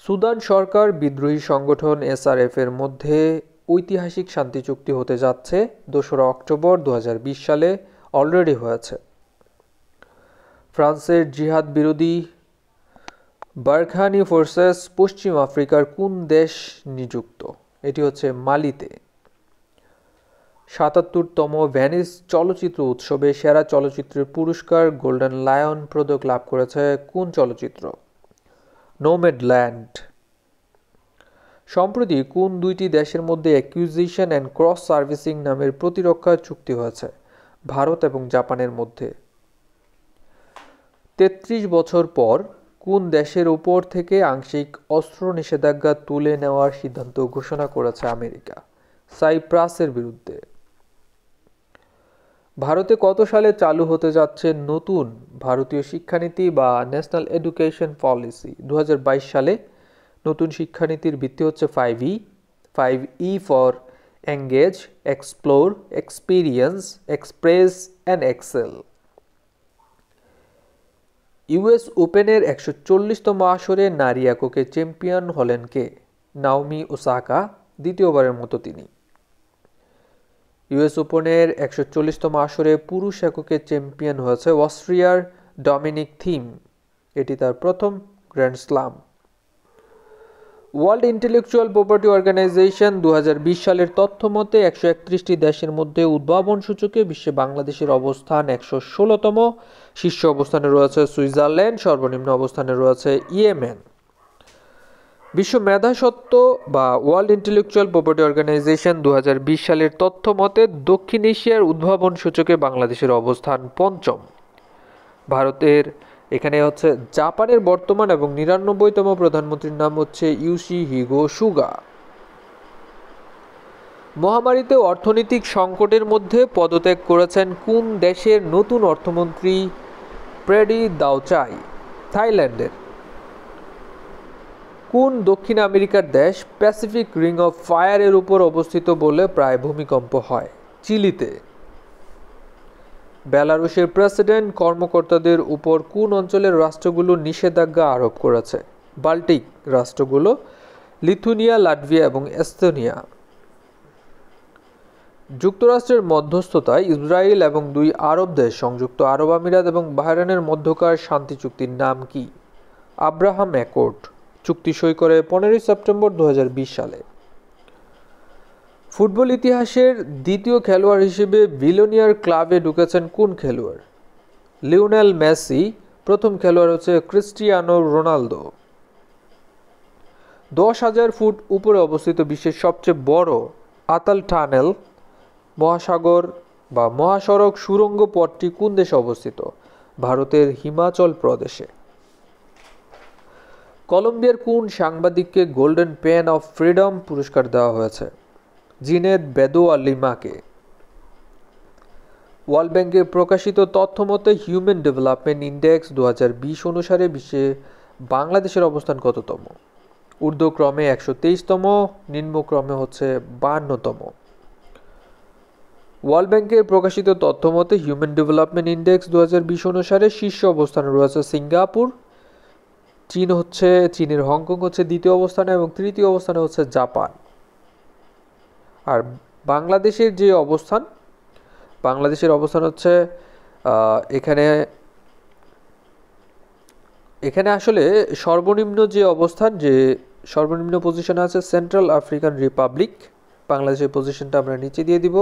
সুদান সরকার বিদ্রোহী সংগঠন এসআরএফ এর মধ্যে ঐতিহাসিক শান্তি চুক্তি হতে যাচ্ছে 2 অক্টোবর 2020 সালে অলরেডি হয়েছে। ফ্রান্সের জিহাদ বিরোধী বারখানি ফোর্সেস পশ্চিম আফ্রিকার কোন দেশ নিযুক্ত? এটি হচ্ছে মালিতে। 77তম ভেনিস চলচ্চিত্র উৎসবে সেরা চলচ্চিত্রের পুরস্কার গোল্ডেন লায়ন পদক লাভ করেছে কোন চলচ্চিত্র? নোম্যাডল্যান্ড। সম্প্রতি কোন দুইটি দেশের মধ্যে অ্যাকুইজিশন অ্যান্ড ক্রস সার্ভিসিং নামের প্রতিরক্ষা চুক্তি হয়েছে? ভারত এবং জাপানের মধ্যে। 33 বছর পর কোন দেশের উপর থেকে আংশিক অস্ত্র নিষেধাজ্ঞা তুলে নেওয়ার সিদ্ধান্ত ঘোষণা করেছে আমেরিকা? সাইপ্রাসের বিরুদ্ধে। ভারতে কত সালে চালু হতে যাচ্ছে নতুন ভারতীয় শিক্ষানীতি বা ন্যাশনাল এডুকেশন পলিসি? 2022 সালে। নতুন শিক্ষানীতির ভিত্তি হচ্ছে 5E। 5E for engage, explore, experience, express and excel. US ওপেনের 140তম আসরে নারী এককে চ্যাম্পিয়ন হলেন কে? নাওমি ওসাকা, দ্বিতীয়বারের মতো তিনি। ইউএস ওপেনের 140তম আসরে পুরুষ এককে চ্যাম্পিয়ন হয়েছে অস্ট্রিয়ার ডমিনিক থিম। এটি তার প্রথম grand slam. World intellectual property organization 2020 সালের তথ্য মতে 131টি দেশের মধ্যে উদ্ভাবন সূচকে বিশ্বে বাংলাদেশের অবস্থান 116তম। শীর্ষ অবস্থানে রয়েছে সুইজারল্যান্ড, সর্বনিম্ন অবস্থানে রয়েছে ইয়েমেন। বিশ্ব মেধাস্বত্ব বা ওয়ার্ল্ড ইন্টেলেকচুয়াল প্রপার্টি অর্গানাইজেশন 2020 সালের তথ্য মতে দক্ষিণ এশিয়ার উদ্ভাবন সূচকে বাংলাদেশের অবস্থান 5ম। ভারতের এখানে হচ্ছে জাপানের বর্তমান এবং 99তম প্রধানমন্ত্রীর নাম হচ্ছে ইয়োশিহিদে সুগা। মহামারীতে অর্থনৈতিক সংকটের মধ্যে পদত্যাগ করেছেন কোন দেশের নতুন অর্থমন্ত্রী? প্রেডি দাওচাই, থাইল্যান্ডের। কোন দক্ষিণ আমেরিকার দেশ প্যাসিফিক রিং অফ ফায়ারের উপর অবস্থিত বলে প্রায় ভূমিকম্প হয়? চিলিতে। বেলারুশের প্রেসিডেন্ট কর্মকর্তাদের উপর কোন অঞ্চলের রাষ্ট্রগুলো নিষেধাজ্ঞা আরোপ করেছে? বাল্টিক রাষ্ট্রগুলো, লিথুয়ানিয়া, লাটভিয়া এবং এস্তোনিয়া। যুক্তরাষ্ট্রের মধ্যস্থতায় ইসরায়েল এবং 2 আরব দেশ সংযুক্ত আরব আমিরাত এবং বাহরাইনের মধ্যকার শান্তি চুক্তির নাম কি? Abraham accord. চুক্তি সই করে 15 সেপ্টেম্বর 2020 সালে। ফুটবল ইতিহাসের দ্বিতীয় খেলোয়াড় হিসেবে বিলিয়নিয়ার ক্লাবে ঢুকেছেন কোন খেলোয়াড়? Lionel Messi. প্রথম খেলোয়াড় হচ্ছে ক্রিস্টিয়ানো রোনালদো। 10,000 ফুট উপরে অবস্থিত বিশ্বের সবচেয়ে বড় আতাল টানেল মহাসাগর বা মহাসড়ক সুড়ঙ্গ পথটি কোন দেশে অবস্থিত? ভারতের হিমাচল প্রদেশে। কলম্বিয়ার কোন সাংবাদিককে গোল্ডেন পেন অফ ফ্রিডম পুরস্কার দেওয়া হয়েছে? জিনেদ বেদোয়া লিমাকে। ওয়ার্ল্ড ব্যাংকের প্রকাশিত তথ্য মতে হিউম্যান ডেভেলপমেন্ট ইন্ডেক্স 2020 অনুসারে বিশ্বে বাংলাদেশের অবস্থান কততম? ঊর্ধ্বক্রমে 123তম, নিম্নক্রমে হচ্ছে 52তম। ওয়ার্ল্ড ব্যাংকের প্রকাশিত তথ্য মতে হিউম্যান ডেভেলপমেন্ট ইন্ডেক্স 2020 অনুসারে শীর্ষ অবস্থানে রয়েছে সিঙ্গাপুর। চীনের হংকং হচ্ছে দ্বিতীয় অবস্থানে এবং তৃতীয় অবস্থানে হচ্ছে জাপান। আর বাংলাদেশের যে অবস্থান, বাংলাদেশের অবস্থান হচ্ছে এখানে এখানে আসলে সর্বনিম্ন যে অবস্থান, যে সর্বনিম্ন পজিশনে আছে সেন্ট্রাল আফ্রিকান রিপাবলিক। বাংলাদেশের পজিশনটা আমরা নিচে দিয়ে দিব।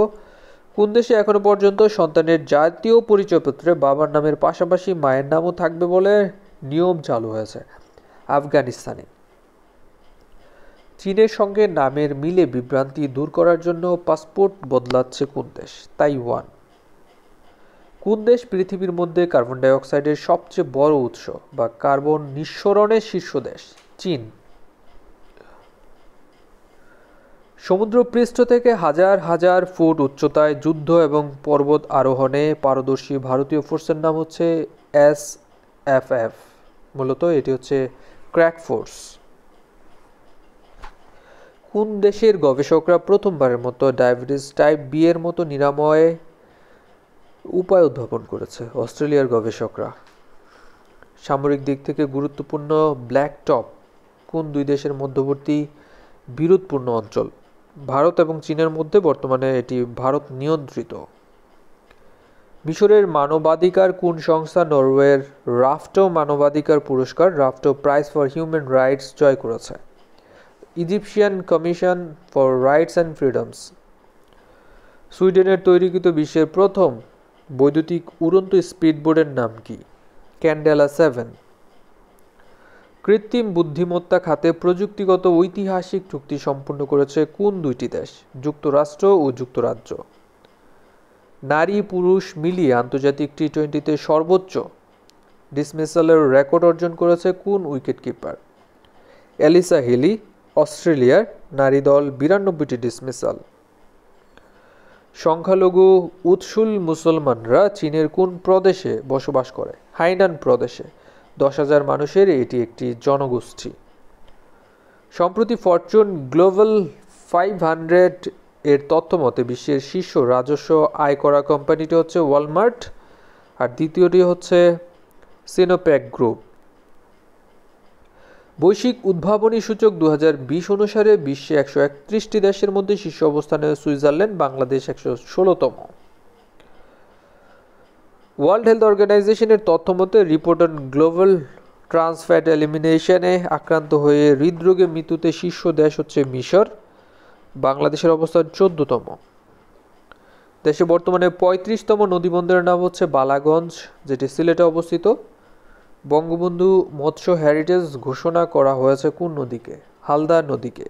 কোন দেশে এখনো পর্যন্ত সন্তানের জাতীয় পরিচয়পত্রে বাবার নামের পাশাপাশি মায়ের নামও থাকবে বলে নিয়ম চালু হয়েছে? আফগানিস্তানে। চীনের সঙ্গে নামের মিলে বিভ্রান্তি দূর করার জন্য পাসপোর্ট বদলাচ্ছে কোন দেশ? তাইওয়ান। কোন দেশ পৃথিবীর মধ্যে কার্বন ডাই অক্সাইডের সবচেয়ে বড় উৎস বা কার্বন নিঃসরণের শীর্ষ দেশ? চীন। সমুদ্রপৃষ্ঠ থেকে হাজার হাজার ফুট উচ্চতায় যুদ্ধ এবং পর্বত আরোহণে পারদর্শী ভারতীয় ফোর্সের নাম হচ্ছে SFF। মূলত এটি হচ্ছে ক্র্যাক ফোর্স। কোন দেশের গবেষকরা প্রথমবারের মতো ডায়াবেটিস টাইপ বি এর মতো নিরাময় উপায় উদ্ভাবন করেছে? অস্ট্রেলিয়ার গবেষকরা। সামরিক দিক থেকে গুরুত্বপূর্ণ ব্ল্যাক টপ কোন দুই দেশের মধ্যবর্তী বিরোধপূর্ণ অঞ্চল? ভারত এবং চীনের মধ্যে। বর্তমানে এটি ভারত নিয়ন্ত্রিত। মিশরের মানবাধিকার কোন সংস্থা নরওয়ের রাফটো মানবাধিকার পুরস্কার, রাফটো প্রাইজ ফর হিউম্যান রাইটস জয় করেছে? Egyptian commission for rights and freedoms. সুইডেনের তৈরিকৃত বিশ্বের প্রথম বৈদ্যুতিক উড়ন্ত স্পিডবোটের নাম কি? ক্যান্ডেলা 7। কৃত্রিম বুদ্ধিমত্তা খাতে প্রযুক্তিগত ঐতিহাসিক চুক্তি সম্পন্ন করেছে কোন দুইটি দেশ? যুক্তরাষ্ট্র ও যুক্তরাজ্য। নারী পুরুষ মিলিয়ে আন্তর্জাতিক টি-20তে সর্বোচ্চ ডিসমিসালের রেকর্ড অর্জন করেছে কোন উইকেট কিপার? এলিসা হেলি। অস্ট্রেলিয়ার নারী দল 92টি ডিসমিসাল। সংখ্যালঘু উৎসুল মুসলমানরা চীনের কোন প্রদেশে বসবাস করে? হাইনান প্রদেশে। 10,000 মানুষের এটি একটি জনগোষ্ঠী। সম্প্রতি ফরচুন গ্লোবাল 500 এর তথ্য মতে বিশ্বের শীর্ষ রাজস্ব আয় করা কোম্পানিটি হচ্ছে ওয়ালমার্ট, আর দ্বিতীয়টি হচ্ছে সিনোপ্যাক গ্রুপ। বৈশ্বিক উদ্ভাবনী সূচক 2020 অনুসারে বিশ্বে 131টি দেশের মধ্যে শীর্ষ অবস্থানে সুইজারল্যান্ড, বাংলাদেশ 116তম। ওয়ার্ল্ড হেলথ অর্গানাইজেশনের তথ্য মতে report on global trans fat এলিমিনেশনে আক্রান্ত হয়ে হৃদরোগে মৃত্যুতে শীর্ষ দেশ হচ্ছে মিশর, বাংলাদেশের অবস্থান 14তম। দেশে বর্তমানে 35তম নদীবন্দরের নাম হচ্ছে বালাগঞ্জ, যেটি সিলেটে অবস্থিত। বঙ্গবন্ধু মৎস্য হেরিটেজ ঘোষণা করা হয়েছে কোন নদীকে? হালদা নদীকে।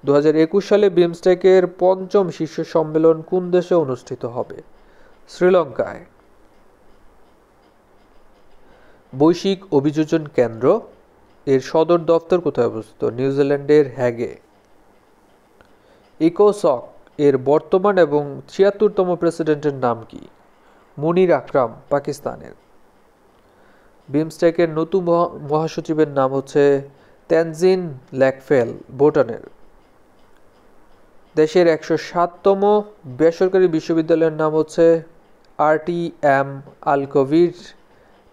2021 সালে বিমস্টেকের 5ম শীর্ষ সম্মেলন কোন দেশে অনুষ্ঠিত হবে? শ্রীলঙ্কায়। বৈশ্বিক অভিযোজন কেন্দ্র এর সদর দফতর কোথায় অবস্থিত? নিউজিল্যান্ডের হ্যাগে। ইকোসক এর বর্তমান এবং 76তম প্রেসিডেন্টের নাম কি? মুনির আকরাম, পাকিস্তানের। বিমস্টেকের নতুন মহাসচিবের নাম হচ্ছে তেনজিন ল্যাকফেল, ভুটানের। দেশের 107তম বেসরকারি বিশ্ববিদ্যালয়ের নাম হচ্ছে RTM Al Kabir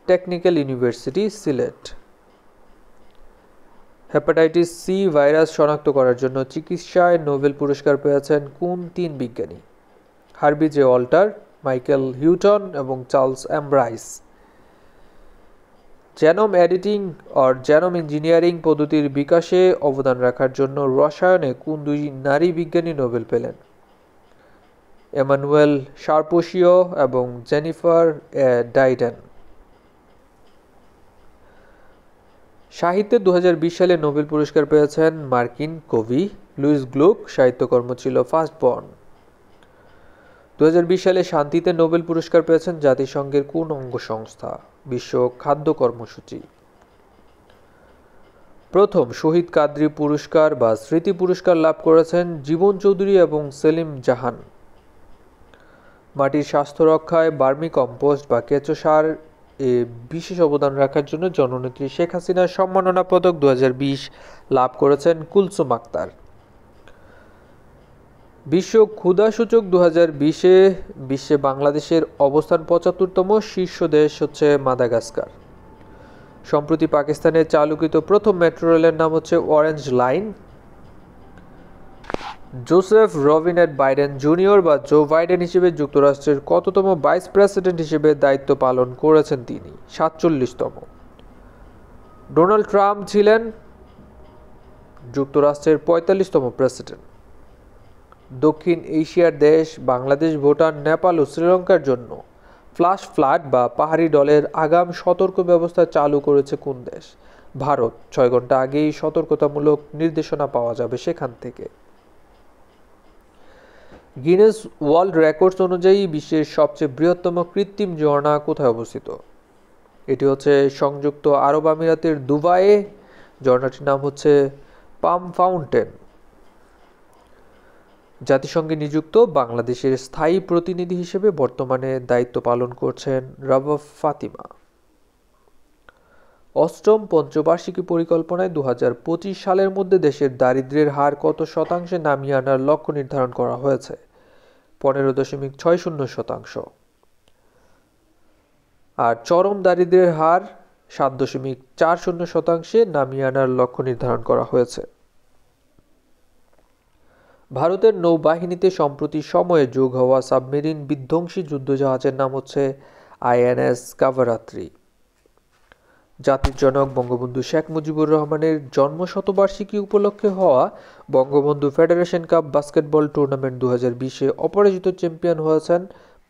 technical university, Sylhet. Hepatitis C virus শনাক্ত করার জন্য চিকিৎসায় নোবেল পুরস্কার পেয়েছেন কোন 3 বিজ্ঞানী? হার্বি জে অল্টার, মাইকেল হিউটন এবং চার্লস অ্যাম্ব্রাইস। জেনোম এডিটিং আর জেনোম ইঞ্জিনিয়ারিং পদ্ধতির বিকাশে অবদান রাখার জন্য রসায়নে কোন 2 নারী বিজ্ঞানী নোবেল পেলেন? এমানুয়েল শারপোশিও এবং জেনিফার ডাইডেন। সাহিত্যে 2020 সালে নোবেল পুরস্কার পেয়েছেন মার্কিন কবি লুইস গ্লুক, সাহিত্যকর্ম ছিল ফার্স্টবর্ন। 2020 সালে শান্তিতে নোবেল পুরস্কার পেয়েছেন জাতিসংঘের কোন অঙ্গ সংস্থা? বিশ্ব খাদ্য কর্মসূচি। প্রথম শহীদ কাদরী পুরস্কার বা স্মৃতি পুরস্কার লাভ করেছেন জীবন চৌধুরী এবং সেলিম জাহান। মাটির স্বাস্থ্য রক্ষায় বার্মি কম্পোস্ট বা কেঁচো সার এ বিশেষ অবদান রাখার জন্য জননেত্রী শেখ হাসিনার সম্মাননা পদক 2020 লাভ করেছেন কুলসুম আক্তার। বিশ্ব ক্ষুধা সূচক 2020-এ বিশ্বে বাংলাদেশের অবস্থান 75তম, শীর্ষ দেশ হচ্ছে মাদাগাস্কার। সম্প্রতি পাকিস্তানে চালুকৃত প্রথম মেট্রো রেলের নাম হচ্ছে orange line. Joseph Robinette Biden junior বা জো বাইডেন হিসেবে যুক্তরাষ্ট্রের কততম ভাইস প্রেসিডেন্ট হিসেবে দায়িত্ব পালন করেছেন তিনি? 47তম। ডোনাল্ড ট্রাম্প ছিলেন যুক্তরাষ্ট্রের 45তম প্রেসিডেন্ট। দক্ষিণ এশিয়ার দেশ বাংলাদেশ, ভুটান, নেপাল ও শ্রীলঙ্কার জন্য ফ্ল্যাশ ফ্লাড বা পাহাড়ি ডলের আগাম সতর্ক ব্যবস্থা চালু করেছে কোন দেশ? ভারত। 6 ঘন্টা আগেই সতর্কতামূলক নির্দেশনা পাওয়া যাবে সেখান থেকে। গিনেস ওয়ার্ল্ড রেকর্ডস অনুযায়ী বিশ্বের সবচেয়ে বৃহত্তম কৃত্রিম ঝর্ণা কোথায় অবস্থিত? এটি হচ্ছে সংযুক্ত আরব আমিরাতের দুবাইয়ে। ঝর্ণাটির নাম হচ্ছে পাম ফাউন্টেন। জাতিসংঘে নিযুক্ত বাংলাদেশের স্থায়ী প্রতিনিধি হিসেবে বর্তমানে দায়িত্ব পালন করছেন রাবাফ ফাতিমা। অষ্টম পঞ্চবার্ষিকী পরিকল্পনায় 2025 সালের মধ্যে দেশের দারিদ্র্যের হার কত শতাংশে নামিয়ে আনার লক্ষ্য নির্ধারণ করা হয়েছে? 15.60%। আর চরম দারিদ্র্যের হার 7.40%-এ নামিয়ে আনার লক্ষ্য নির্ধারণ করা হয়েছে। ভারতের নৌবাহিনীতে সম্প্রতি সময়ে যোগ হওয়া সাবমেরিন বিধ্বংসী যুদ্ধজাহাজের নাম হচ্ছে আইএনএস কাভারাত্রি। জাতির জনক বঙ্গবন্ধু শেখ মুজিবুর রহমানের জন্মশতবার্ষিকী উপলক্ষে হওয়া Bangabandhu federation cup basketball tournament 2020-এ অপরাজিত চ্যাম্পিয়ন হয়েছেন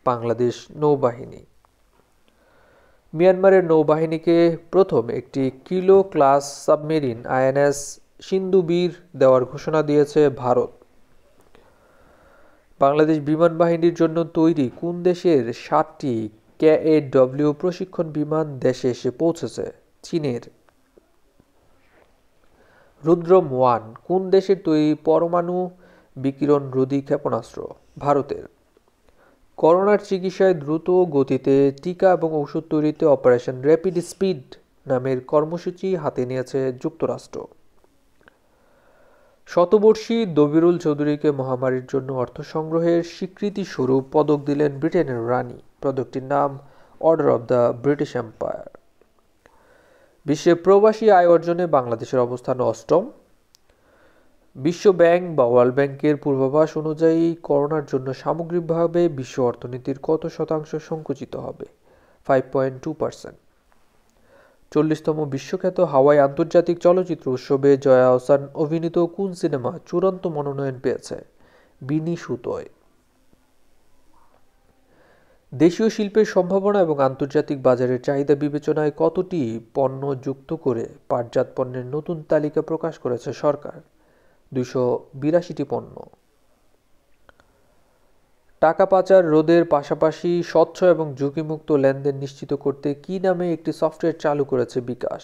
বাংলাদেশ নৌবাহিনী। মিয়ানমারের নৌবাহিনীকে প্রথম একটি kilo class submarine INS Sindhuvir দেওয়ার ঘোষণা দিয়েছে ভারত। বাংলাদেশ বিমান বাহিনীর জন্য তৈরি কোন দেশের 7টি KAW প্রশিক্ষণ বিমান দেশে এসে পৌঁছেছে? চীনের। রুদ্রম 1 কোন দেশের তৈরি পরমাণু বিকিরণ রোধী ক্ষেপণাস্ত্র? ভারতের। করোনার চিকিৎসায় দ্রুত গতিতে টিকা এবং ওষুধ তৈরিতে অপারেশন র্যাপিড স্পিড নামের কর্মসূচি হাতে নিয়েছে যুক্তরাষ্ট্র। শতবর্ষী দবিরুল চৌধুরীকে মহামারীর জন্য অর্থ সংগ্রহের স্বীকৃতি স্বরূপ পদক দিলেন ব্রিটেনের রানী। পদকটির নাম order of the British empire. বিশ্বে প্রবাসী আয় অর্জনে বাংলাদেশের অবস্থান 8ম। বিশ্ব ব্যাংক বা ওয়ার্ল্ড ব্যাংকের পূর্বাভাস অনুযায়ী করোনার জন্য সামগ্রিকভাবে বিশ্ব অর্থনীতির কত শতাংশ সংকুচিত হবে? 5.2%। 40তম বিশ্বখ্যাত হাওয়াই আন্তর্জাতিক চলচ্চিত্র উৎসবে জয়া আহসান অভিনীত কোন সিনেমা চূড়ান্ত মনোনয়ন পেয়েছে? বিনি সুতোয়। দেশীয় শিল্পের সম্ভাবনা এবং আন্তর্জাতিক বাজারের চাহিদা বিবেচনায় কতটি পণ্য যুক্ত করে পাটজাত পণ্যের নতুন তালিকা প্রকাশ করেছে সরকার? 282টি পণ্য। টাকা পাচার রোধের পাশাপাশি স্বচ্ছ এবং ঝুঁকিমুক্ত লেনদেন নিশ্চিত করতে কী নামে একটি সফটওয়্যার চালু করেছে bKash?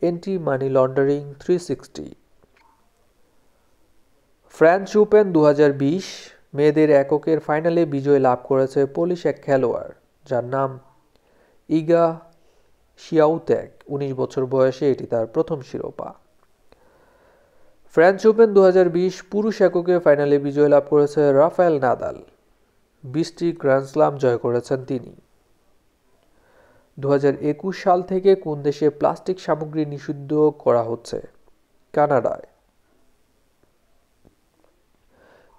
Anti money laundering 360। French Open 2020 মেয়েদের এককের ফাইনালে বিজয় লাভ করেছে পোলিশ এক খেলোয়াড়, যার নাম ইগা শিয়াউতেক। 19 বছর বয়সে এটি তার প্রথম শিরোপা। ফ্রেঞ্চ ওপেন 2020 পুরুষ এককে ফাইনালে বিজয় লাভ করেছে রাফায়েল নাদাল। 20টি গ্র্যান্ড স্লাম জয় করেছেন তিনি। 2021 সাল থেকে কোন দেশে প্লাস্টিক সামগ্রী নিষিদ্ধ করা হচ্ছে? কানাডায়।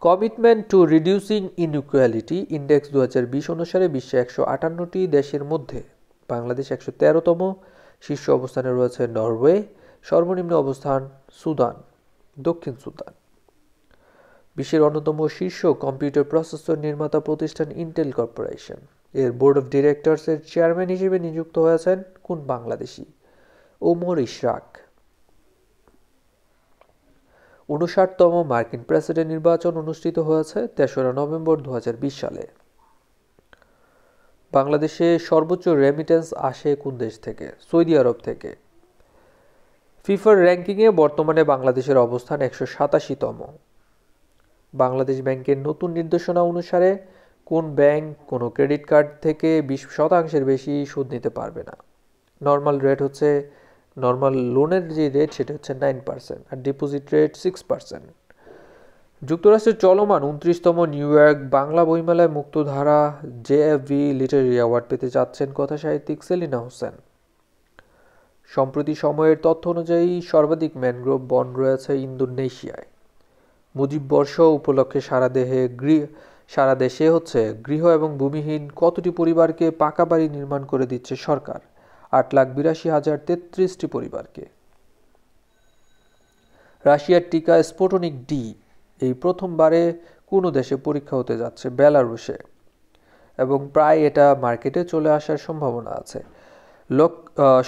Commitment to reducing inequality index 2020 অনুসারে বিশ্বে 158টি দেশের মধ্যে বাংলাদেশ 113তম। শীর্ষ অবস্থানে রয়েছে নরওয়ে। সর্বনিম্ন অবস্থান সুদান, দক্ষিণ সুদান। বিশ্বের অন্যতম শীর্ষ কম্পিউটার প্রসেসর নির্মাতা প্রতিষ্ঠান ইন্টেল কর্পোরেশন এর বোর্ড অফ ডিরেক্টরসের চেয়ারম্যান হিসেবে নিযুক্ত হয়েছেন কোন বাংলাদেশি? ওমর ইশরাক। 59তম মার্কিন প্রেসিডেন্ট নির্বাচন অনুষ্ঠিত হয়েছে 3রা নভেম্বর 2020 সালে। বাংলাদেশে সর্বোচ্চ রেমিটেন্স আসে কোন দেশ থেকে? সৌদি আরব থেকে। ফিফার র্যাঙ্কিংয়ে বর্তমানে বাংলাদেশের অবস্থান 187তম। বাংলাদেশ ব্যাংকের নতুন নির্দেশনা অনুসারে কোন ব্যাংক কোনো ক্রেডিট কার্ড থেকে 20% বেশি সুদ নিতে পারবে না। নর্মাল লোনের যে রেট সেটা হচ্ছে 9% আর ডিপোজিট রেট 6%। যুক্তরাষ্ট্রের চলমান 29তম নিউ ইয়র্ক বাংলা বইমেলায় মুক্তধারা JFV লিটারেরি অ্যাওয়ার্ড পেতে যাচ্ছেন কথাসাহিত্যিক সেলিনা হোসেন। সম্প্রতি সময়ের তথ্য অনুযায়ী সর্বাধিক ম্যানগ্রোভ বন রয়েছে ইন্দোনেশিয়ায়। মুজিব বর্ষ উপলক্ষে সারা দেশে গৃহ এবং ভূমিহীন কতটি পরিবারকে পাকা বাড়ি নির্মাণ করে দিচ্ছে সরকার? 8,82,033টি পরিবারকে। রাশিয়ার টিকা স্পুটনিক ডি এই প্রথমবারে কোন দেশে পরীক্ষা হতে যাচ্ছে? বেলারুশে। এবং প্রায় এটা মার্কেটে চলে আসার সম্ভাবনা আছে।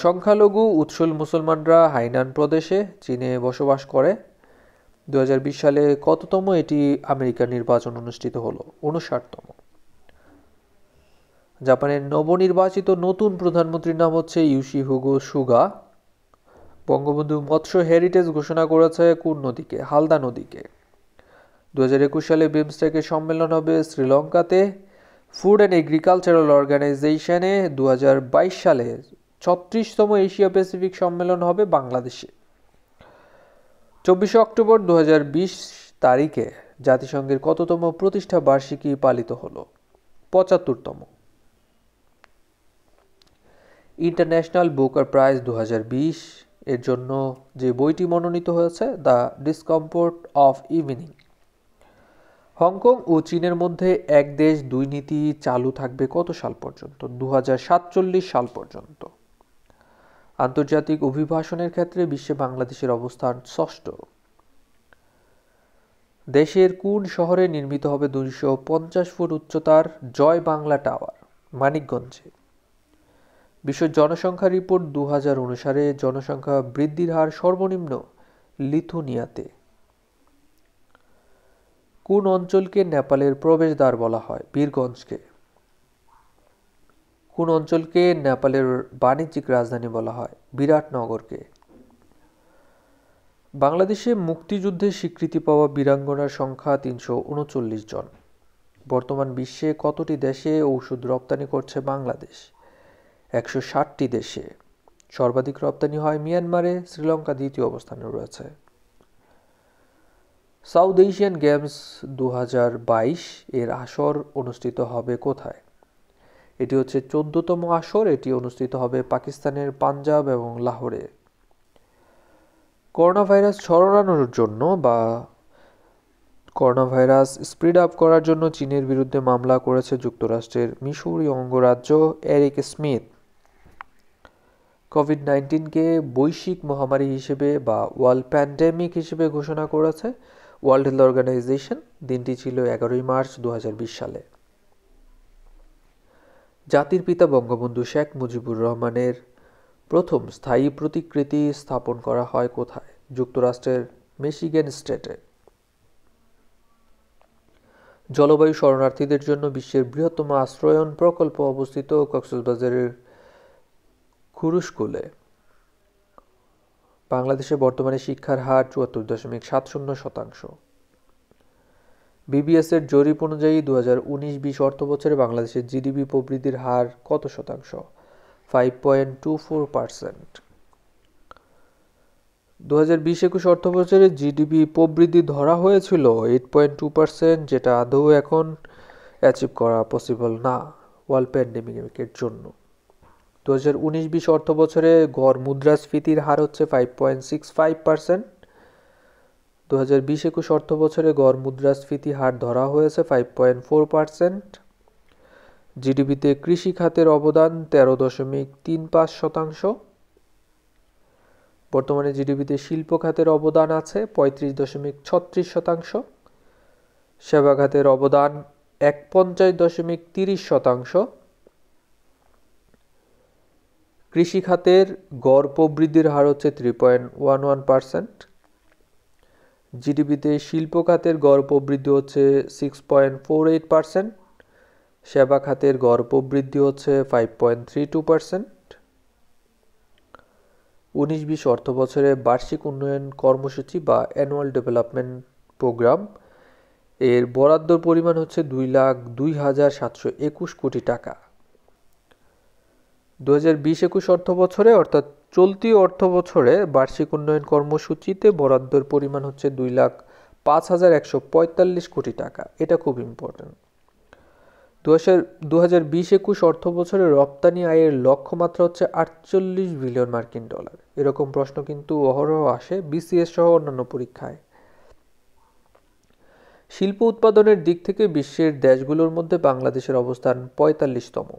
সংখ্যালঘু উৎসুল মুসলমানরা হাইনান প্রদেশে চীনে বসবাস করে। 2020 সালে কততম এটি আমেরিকার নির্বাচন অনুষ্ঠিত হলো? 59তম। জাপানের নবনির্বাচিত নতুন প্রধানমন্ত্রীর নাম হচ্ছে ইয়োশিহিদে সুগা। বঙ্গবন্ধু মৎস্য হেরিটেজ ঘোষণা করেছে কোন নদীকে? হালদা নদীকে। 2021 সালে বিমস্টেকের সম্মেলন হবে শ্রীলঙ্কাতে। ফুড অ্যান্ড এগ্রিকালচারাল অর্গানাইজেশনে 2022 সালে 36তম এশিয়া প্যাসিফিক সম্মেলন হবে বাংলাদেশে। 24 অক্টোবর 2020 তারিখে জাতিসংঘের কততম প্রতিষ্ঠা বার্ষিকী পালিত হলো? 75তম। ইন্টারন্যাশনাল বুকার প্রাইজ 2020 এর জন্য যে বইটি মনোনীত হয়েছে the discomfort of evening. Hong Kong ও চীনের মধ্যে এক দেশ দুই নীতি চালু থাকবে কত সাল পর্যন্ত? 2047 সাল পর্যন্ত। আন্তর্জাতিক অভিবাসনের ক্ষেত্রে বিশ্বে বাংলাদেশের অবস্থান ষষ্ঠ। দেশের কোন শহরে নির্মিত হবে 250 ফুট উচ্চতার জয় বাংলা টাওয়ার? মানিকগঞ্জে। বিশ্ব জনসংখ্যা রিপোর্ট 2000 অনুসারে জনসংখ্যা বৃদ্ধির হার সর্বনিম্ন লিথুনিয়াতে। কোন অঞ্চলকে নেপালের প্রবেশদ্বার বলা হয়? বীরগঞ্জকে। কোন অঞ্চলকে নেপালের বাণিজ্যিক রাজধানী বলা হয়? বিরাটনগরকে। বাংলাদেশে মুক্তিযুদ্ধে স্বীকৃতি পাওয়া বীরাঙ্গনার সংখ্যা 339 জন। বর্তমান বিশ্বে কতটি দেশে ঔষধ রপ্তানি করছে বাংলাদেশ? 160টি দেশে। সর্বাধিক রপ্তানি হয় মিয়ানমারে, শ্রীলঙ্কা দ্বিতীয় অবস্থানে রয়েছে। সাউথ এশিয়ান গেমস 2022 এর আসর অনুষ্ঠিত হবে কোথায়? এটি হচ্ছে 14তম আসর। এটি অনুষ্ঠিত হবে পাকিস্তানের পাঞ্জাব এবং লাহোরে। করোনা ভাইরাস ছড়ানোর জন্য বা করোনা ভাইরাস স্প্রিড আপ করার জন্য চীনের বিরুদ্ধে মামলা করেছে যুক্তরাষ্ট্রের মিসৌরি অঙ্গরাজ্য এরিক স্মিথ। কোভিড-19কে বৈশ্বিক মহামারী হিসেবে বা ওয়ার্ল্ড প্যান্ডেমিক হিসেবে ঘোষণা করেছে ওয়ার্ল্ড হেলথ অর্গানাইজেশন। দিনটি ছিল 11 মার্চ 2020 সালে। জাতির পিতা বঙ্গবন্ধু শেখ মুজিবুর রহমানের প্রথম স্থায়ী প্রতিকৃতি স্থাপন করা হয় কোথায়? যুক্তরাষ্ট্রের মিশিগান স্টেটে। জলবায়ু শরণার্থীদের জন্য বিশ্বের বৃহত্তম আশ্রয়ন প্রকল্প অবস্থিত কক্সবাজারের খুরুশকুলে। বাংলাদেশে বর্তমানে শিক্ষার হার 74.70%। বিবিএস এর জরিপ অনুযায়ী 2019-20 অর্থবছরে বাংলাদেশের জিডিপি প্রবৃদ্ধির হার কত শতাংশ? 5.24%। 2020-21 অর্থবছরে জিডিপি প্রবৃদ্ধি ধরা হয়েছিল 8.2%, যেটা আদৌ এখন অ্যাচিভ করা পসিবল না ওয়ার্ল্ড প্যান্ডেমিকের জন্য। 2019-20 অর্থবছরে গড় মুদ্রাস্ফীতির হার হচ্ছে 5.65%। 2020-21 অর্থবছরে গড় মুদ্রাস্ফীতি হার ধরা হয়েছে 5.4%। জিডিপিতে কৃষি খাতের অবদান 13.35%। বর্তমানে জিডিপিতে শিল্প খাতের অবদান আছে 35.36%। সেবা খাতের অবদান 51.30%। কৃষি খাতের গড় প্রবৃদ্ধির হার হচ্ছে 3.11%। জিডিপিতে শিল্প খাতের গড় প্রবৃদ্ধি হচ্ছে 6.48%। সেবা খাতের গড় প্রবৃদ্ধি হচ্ছে 5.32%। 19-20 অর্থবছরে বার্ষিক উন্নয়ন কর্মসূচি বা অ্যানুয়াল ডেভেলপমেন্ট প্রোগ্রাম এর বরাদ্দর পরিমাণ হচ্ছে 2,02,721 কোটি টাকা। 2020-21 অর্থবছরে অর্থাৎ চলতি অর্থবছরে বার্ষিক উন্নয়ন কর্মসূচিতে বরাদ্দর পরিমাণ হচ্ছে 2,05,145 কোটি টাকা। এটা খুব ইম্পর্টেন্ট। 2020-21 অর্থবছরে রপ্তানি আয়ের লক্ষ্যমাত্রা হচ্ছে 48 বিলিয়ন মার্কিন ডলার। এরকম প্রশ্ন কিন্তু অহরহ আসে বিসিএস সহ অন্যান্য পরীক্ষায়। শিল্প উৎপাদনের দিক থেকে বিশ্বের দেশগুলোর মধ্যে বাংলাদেশের অবস্থান ৪৫তম।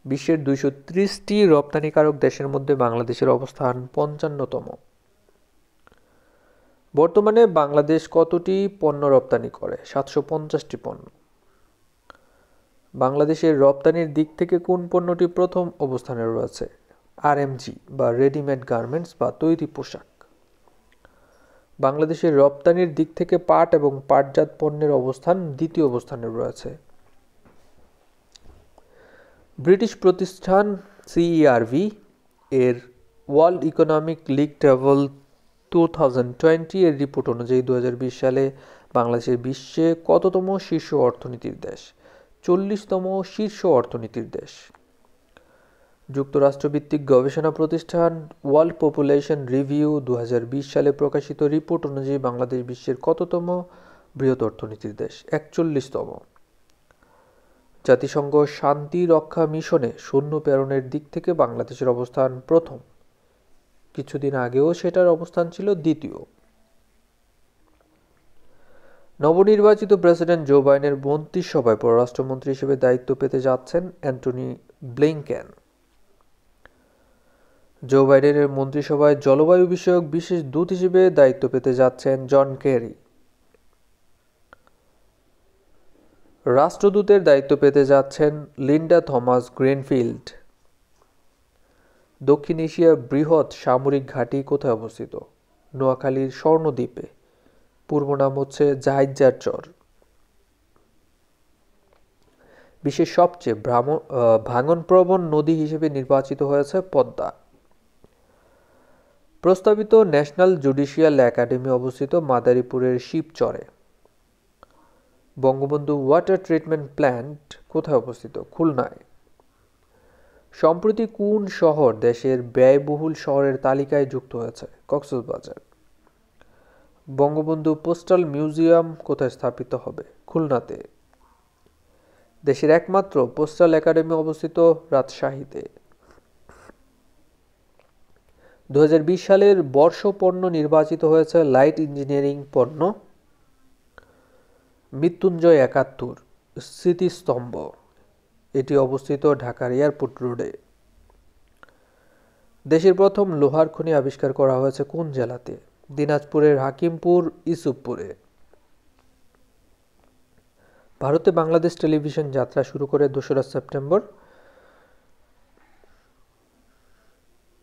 বিশ্বের ২৩০টি রপ্তানিকারক দেশের মধ্যে বাংলাদেশের অবস্থান ৫৫তম। বর্তমানে বাংলাদেশ কতটি পণ্য রপ্তানি করে? ৭৫০টি পণ্য। বাংলাদেশের রপ্তানির দিক থেকে কোন পণ্যটি প্রথম অবস্থানে রয়েছে? আরএমজি বা রেডিমেড গার্মেন্টস বা তৈরি পোশাক। বাংলাদেশের রপ্তানির দিক থেকে পাট এবং পাটজাত পণ্যের অবস্থান দ্বিতীয় অবস্থানে রয়েছে। ব্রিটিশ প্রতিষ্ঠান সিইআরভি এর ওয়ার্ল্ড ইকোনমিক লিগ ট্রাভেল 2020 এর রিপোর্ট অনুযায়ী 2020 সালে বাংলাদেশের বিশ্বে কততম শীর্ষ অর্থনীতির দেশ? 40তম শীর্ষ অর্থনীতির দেশ। যুক্তরাষ্ট্রভিত্তিক গবেষণা প্রতিষ্ঠান ওয়ার্ল্ড পপুলেশন রিভিউ 2020 সালে প্রকাশিত রিপোর্ট অনুযায়ী বাংলাদেশ বিশ্বের কততম বৃহৎ অর্থনীতির দেশ? 41তম। জাতিসংঘ শান্তি রক্ষা মিশনে সৈন্য প্রেরণের দিক থেকে বাংলাদেশের অবস্থান প্রথম। কিছুদিন আগেও সেটার অবস্থান ছিল দ্বিতীয়। নবনির্বাচিত প্রেসিডেন্ট জো বাইডেনের মন্ত্রিসভায় পররাষ্ট্রমন্ত্রী হিসেবে দায়িত্ব পেতে যাচ্ছেন অ্যান্টনি ব্লিংকেন। জো বাইডেনের মন্ত্রিসভায় জলবায়ু বিষয়ক বিশেষ দূত হিসেবে দায়িত্ব পেতে যাচ্ছেন জন কেরি। রাষ্ট্রদূতের দায়িত্ব পেতে যাচ্ছেন লিন্ডা থমাস গ্রিনফিল্ড। দক্ষিণ এশিয়ার বৃহৎ সামরিক ঘাঁটি কোথায় অবস্থিত? নোয়াখালীর স্বর্ণদ্বীপে। পূর্ব নাম হচ্ছে জাহিজ্জার চর। বিশ্বের সবচেয়ে ভাঙনপ্রবণ নদী হিসেবে নির্বাচিত হয়েছে পদ্মা। প্রস্তাবিত ন্যাশনাল জুডিশিয়াল একাডেমি অবস্থিত মাদারীপুরের শিবচরে। বঙ্গবন্ধু ওয়াটার ট্রিটমেন্ট প্ল্যান্ট কোথায় অবস্থিত? খুলনায়। সম্প্রতি কোন শহর দেশের ব্যয়বহুল শহরের তালিকায় যুক্ত হয়েছে? কক্সবাজার। বঙ্গবন্ধু পোস্টাল মিউজিয়াম কোথায় স্থাপিত হবে? খুলনাতে। দেশের একমাত্র পোস্টাল একাডেমি অবস্থিত রাজশাহীতে। 2020 সালের বর্ষ পণ্য নির্বাচিত হয়েছে লাইট ইঞ্জিনিয়ারিং পণ্য। মৃত্যুঞ্জয় 71 স্মৃতিস্তম্ভ, এটি অবস্থিত ঢাকার এয়ারপোর্ট রোডে। দেশের প্রথম লোহার খনি আবিষ্কার করা হয়েছে কোন জেলাতে? দিনাজপুরের হাকিমপুর ইসুফপুরে। ভারতে বাংলাদেশ টেলিভিশন যাত্রা শুরু করে 2রা সেপ্টেম্বর।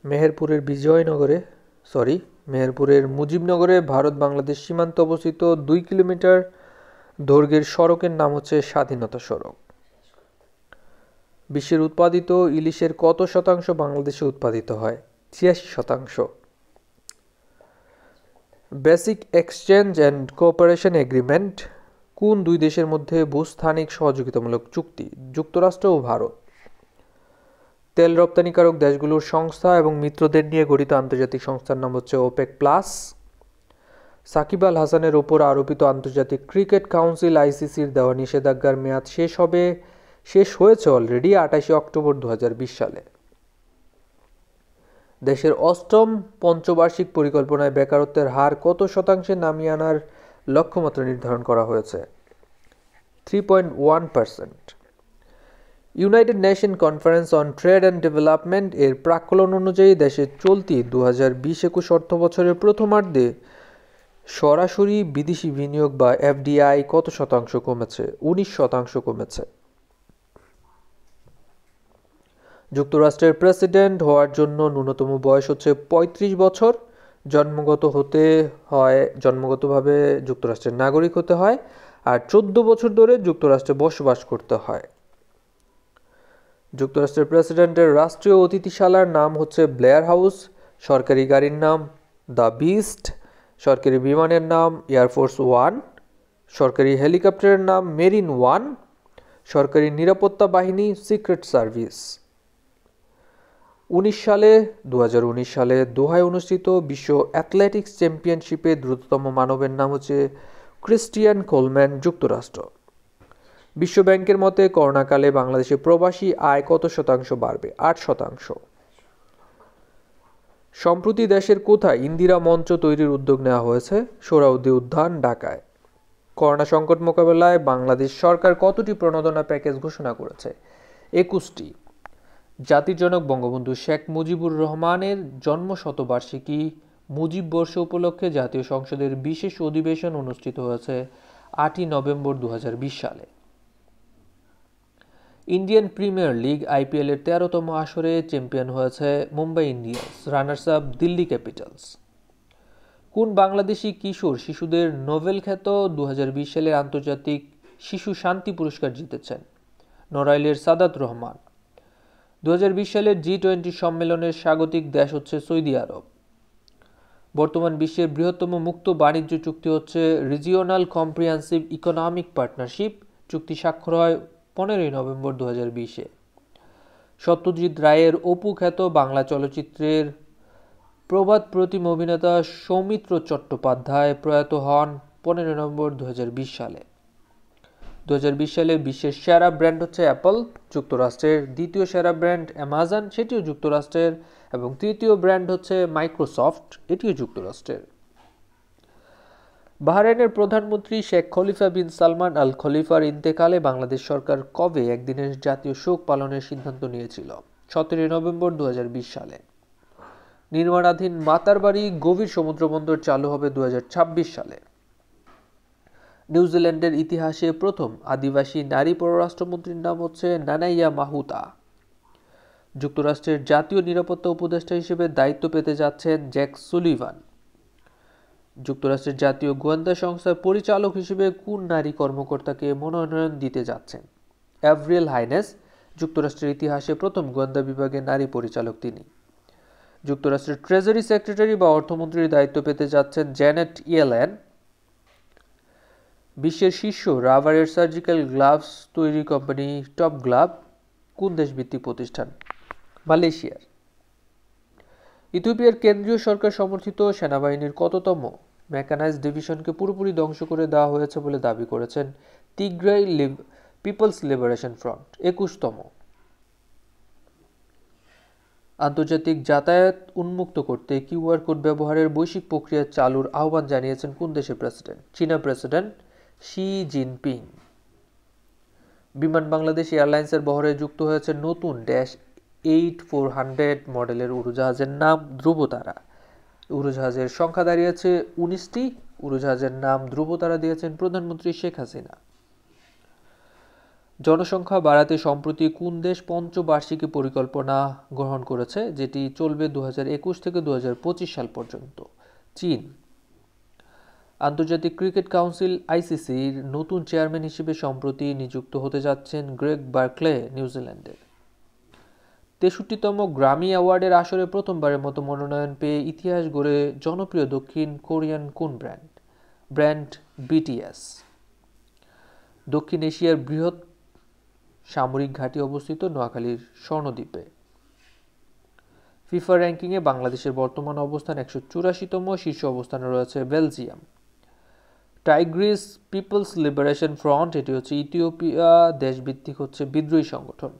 মেহেরপুরের মুজিবনগরে ভারত বাংলাদেশ সীমান্তে অবস্থিত 2 কিলোমিটার দৈর্ঘ্যের সড়কের নাম হচ্ছে স্বাধীনতা সড়ক। বিশ্বের উৎপাদিত ইলিশের কত শতাংশ বাংলাদেশে উৎপাদিত হয়? 86%। Basic exchange and cooperation agreement কোন দুই দেশের মধ্যে ভূস্থানিক সহযোগিতামূলক চুক্তি? যুক্তরাষ্ট্র ও ভারত। তেল রপ্তানিকারক দেশগুলোর সংস্থা এবং মিত্রদের নিয়ে গঠিত আন্তর্জাতিক সংস্থার নাম হচ্ছে ওপেক প্লাস। সাকিব আল হাসানের ওপর আরোপিত আন্তর্জাতিক ক্রিকেট কাউন্সিল আইসিসির দেওয়া নিষেধাজ্ঞার মেয়াদ শেষ হয়েছে অলরেডি 28 অক্টোবর 2020 সালে। দেশের অষ্টম পঞ্চবার্ষিক পরিকল্পনায় বেকারত্বের হার কত শতাংশে নামিয়ে আনার লক্ষ্যমাত্রা নির্ধারণ করা হয়েছে? 3.1%। United nation conference on trade and development এর প্রাক্কলন অনুযায়ী দেশে চলতি 2020-21 অর্থবছরের প্রথমার্ধে সরাসরি বিদেশি বিনিয়োগ বা এফডিআই কত শতাংশ কমেছে? 19% কমেছে। যুক্তরাষ্ট্রের প্রেসিডেন্ট হওয়ার জন্য ন্যূনতম বয়স হচ্ছে 35 বছর। জন্মগতভাবে যুক্তরাষ্ট্রের নাগরিক হতে হয় আর 14 বছর ধরে যুক্তরাষ্ট্রে বসবাস করতে হয়। যুক্তরাষ্ট্রের প্রেসিডেন্টের রাষ্ট্রীয় অতিথিশালার নাম হচ্ছে ব্লেয়ার হাউস। সরকারি গাড়ির নাম দ্য বিস্ট। সরকারি বিমানের নাম এয়ারফোর্স 1। সরকারি হেলিকপ্টারের নাম মেরিন 1। সরকারি নিরাপত্তা বাহিনী সিক্রেট সার্ভিস। 2019 সালে দোহায় অনুষ্ঠিত বিশ্ব অ্যাথলেটিক্স চ্যাম্পিয়নশিপে দ্রুততম মানবের নাম হচ্ছে ক্রিস্টিয়ান কোলম্যান, যুক্তরাষ্ট্র। বিশ্বব্যাংকের মতে করোনাকালে বাংলাদেশে প্রবাসী আয় কত শতাংশ বাড়বে? 8%। সম্প্রতি দেশের কোথায় ইন্দিরা মঞ্চ তৈরির উদ্যোগ নেওয়া হয়েছে? সোহরাওয়ার্দী উদ্যান, ঢাকায়। করোনা সংকট মোকাবেলায় বাংলাদেশ সরকার কতটি প্রণোদনা প্যাকেজ ঘোষণা করেছে? 21টি। জাতির জনক বঙ্গবন্ধু শেখ মুজিবুর রহমানের জন্মশতবার্ষিকী মুজিব বর্ষ উপলক্ষে জাতীয় সংসদের বিশেষ অধিবেশন অনুষ্ঠিত হয়েছে 8ই নভেম্বর 2020 সালে। ইন্ডিয়ান প্রিমিয়ার লিগ IPL এর 13তম আসরে চ্যাম্পিয়ন হয়েছে Mumbai Indians, runners up Delhi Capitals. কোন বাংলাদেশি কিশোর শিশুদের নোবেল খ্যাত 2020 সালের আন্তর্জাতিক শিশু শান্তি পুরস্কার জিতেছেন? নড়াইলের সাদাত রহমান। 2020 সালের G20 সম্মেলনের স্বাগতিক দেশ হচ্ছে সৌদি আরব। বর্তমান বিশ্বের বৃহত্তম মুক্ত বাণিজ্য চুক্তি হচ্ছে রিজিওনাল কম্প্রিহেন্সিভ ইকোনমিক পার্টনারশিপ। চুক্তি স্বাক্ষর হয় 15ই নভেম্বর 2020-এ। সত্যজিৎ রায়ের অপু খ্যাত বাংলা চলচ্চিত্রের প্রবাদ প্রতিম অভিনেতা সৌমিত্র চট্টোপাধ্যায় প্রয়াত হন 15 নভেম্বর 2020 সালে। 2020 সালে বিশ্বের সেরা ব্র্যান্ড হচ্ছে অ্যাপল, যুক্তরাষ্ট্রের দ্বিতীয় সেরা ব্র্যান্ড অ্যামাজন, সেটিও যুক্তরাষ্ট্রের, এবং তৃতীয় ব্র্যান্ড হচ্ছে মাইক্রোসফট, এটিও যুক্তরাষ্ট্রের। বাহরাইনের প্রধানমন্ত্রী শেখ খলিফা বিন সালমান আল খলিফার ইন্তেকালে বাংলাদেশ সরকার কবে একদিনের জাতীয় শোক পালনের সিদ্ধান্ত নিয়েছিল? 17 নভেম্বর 2020 সালে। নির্মাণাধীন মাতারবাড়ি গভীর সমুদ্রবন্দর চালু হবে 2026 সালে। নিউজিল্যান্ডের ইতিহাসে প্রথম আদিবাসী নারী পররাষ্ট্রমন্ত্রীর নাম হচ্ছে নানাইয়া মাহুতা। যুক্তরাষ্ট্রের জাতীয় নিরাপত্তা উপদেষ্টা হিসেবে দায়িত্ব পেতে যাচ্ছেন জ্যাক সুলিভান। যুক্তরাষ্ট্রের জাতীয় গোয়েন্দা সংস্থার পরিচালক হিসেবে কোন নারী কর্মকর্তাকে মনোনয়ন দিতে যাচ্ছেন? অ্যাভ্রিল হাইনেস। যুক্তরাষ্ট্রের ইতিহাসে প্রথম গোয়েন্দা বিভাগের নারী পরিচালক তিনি। যুক্তরাষ্ট্রের ট্রেজারি সেক্রেটারি বা অর্থমন্ত্রীর দায়িত্ব পেতে যাচ্ছেন জ্যানেট ইয়েলেন। বিশ্বের শীর্ষ রাবারের সার্জিক্যাল গ্লাভস তৈরি কোম্পানি টপ গ্লাভ কোন দেশভিত্তিক প্রতিষ্ঠান? মালয়েশিয়ার। ইথিওপিয়ার কেন্দ্রীয় সরকার সমর্থিত সেনাবাহিনীর কততম মেকানাইজড ডিভিশনকে পুরোপুরি ধ্বংস করে দেওয়া হয়েছে বলে দাবি করেছেন তিগ্রাই পিপলস লিবারেশন ফ্রন্ট? 21তম। আন্তর্জাতিক যাতায়াত উন্মুক্ত করতে QR কোড ব্যবহারের বৈশ্বিক প্রক্রিয়া চালুর আহ্বান জানিয়েছেন কোন দেশের প্রেসিডেন্ট? চীনা প্রেসিডেন্ট শি জিনপিং। বিমান বাংলাদেশ এয়ারলাইন্সের বহরে যুক্ত হয়েছে নতুন -8400 মডেলের উড়োজাহাজের নাম ধ্রুবতারা। উড়োজাহাজের সংখ্যা দাঁড়িয়েছে 19টি। উড়োজাহাজের নাম ধ্রুবতারা দিয়েছেন প্রধানমন্ত্রী শেখ হাসিনা। জনসংখ্যা বাড়াতে সম্প্রতি কোন দেশ পঞ্চবার্ষিকী পরিকল্পনা গ্রহণ করেছে, যেটি চলবে 2021 থেকে 2025 সাল পর্যন্ত? চীন। আন্তর্জাতিক ক্রিকেট কাউন্সিল ICCর নতুন চেয়ারম্যান হিসেবে সম্প্রতি নিযুক্ত হতে যাচ্ছেন গ্রেগ বার্কলে, নিউজিল্যান্ডের। 63তম গ্রামি অ্যাওয়ার্ডের আসরে প্রথমবারের মতো মনোনয়ন পেয়ে ইতিহাস গড়ে জনপ্রিয় দক্ষিণ কোরিয়ান কোন ব্র্যান্ড BTS। দক্ষিণ এশিয়ার বৃহৎ সামরিক ঘাঁটি অবস্থিত নোয়াখালীর স্বর্ণদ্বীপে। ফিফা র্যাঙ্কিংয়ে বাংলাদেশের বর্তমান অবস্থান 184তম, শীর্ষ অবস্থানে রয়েছে Belgium. Tigray People's Liberation Front, এটি হচ্ছে ইথিওপিয়া দেশভিত্তিক হচ্ছে বিদ্রোহী সংগঠন।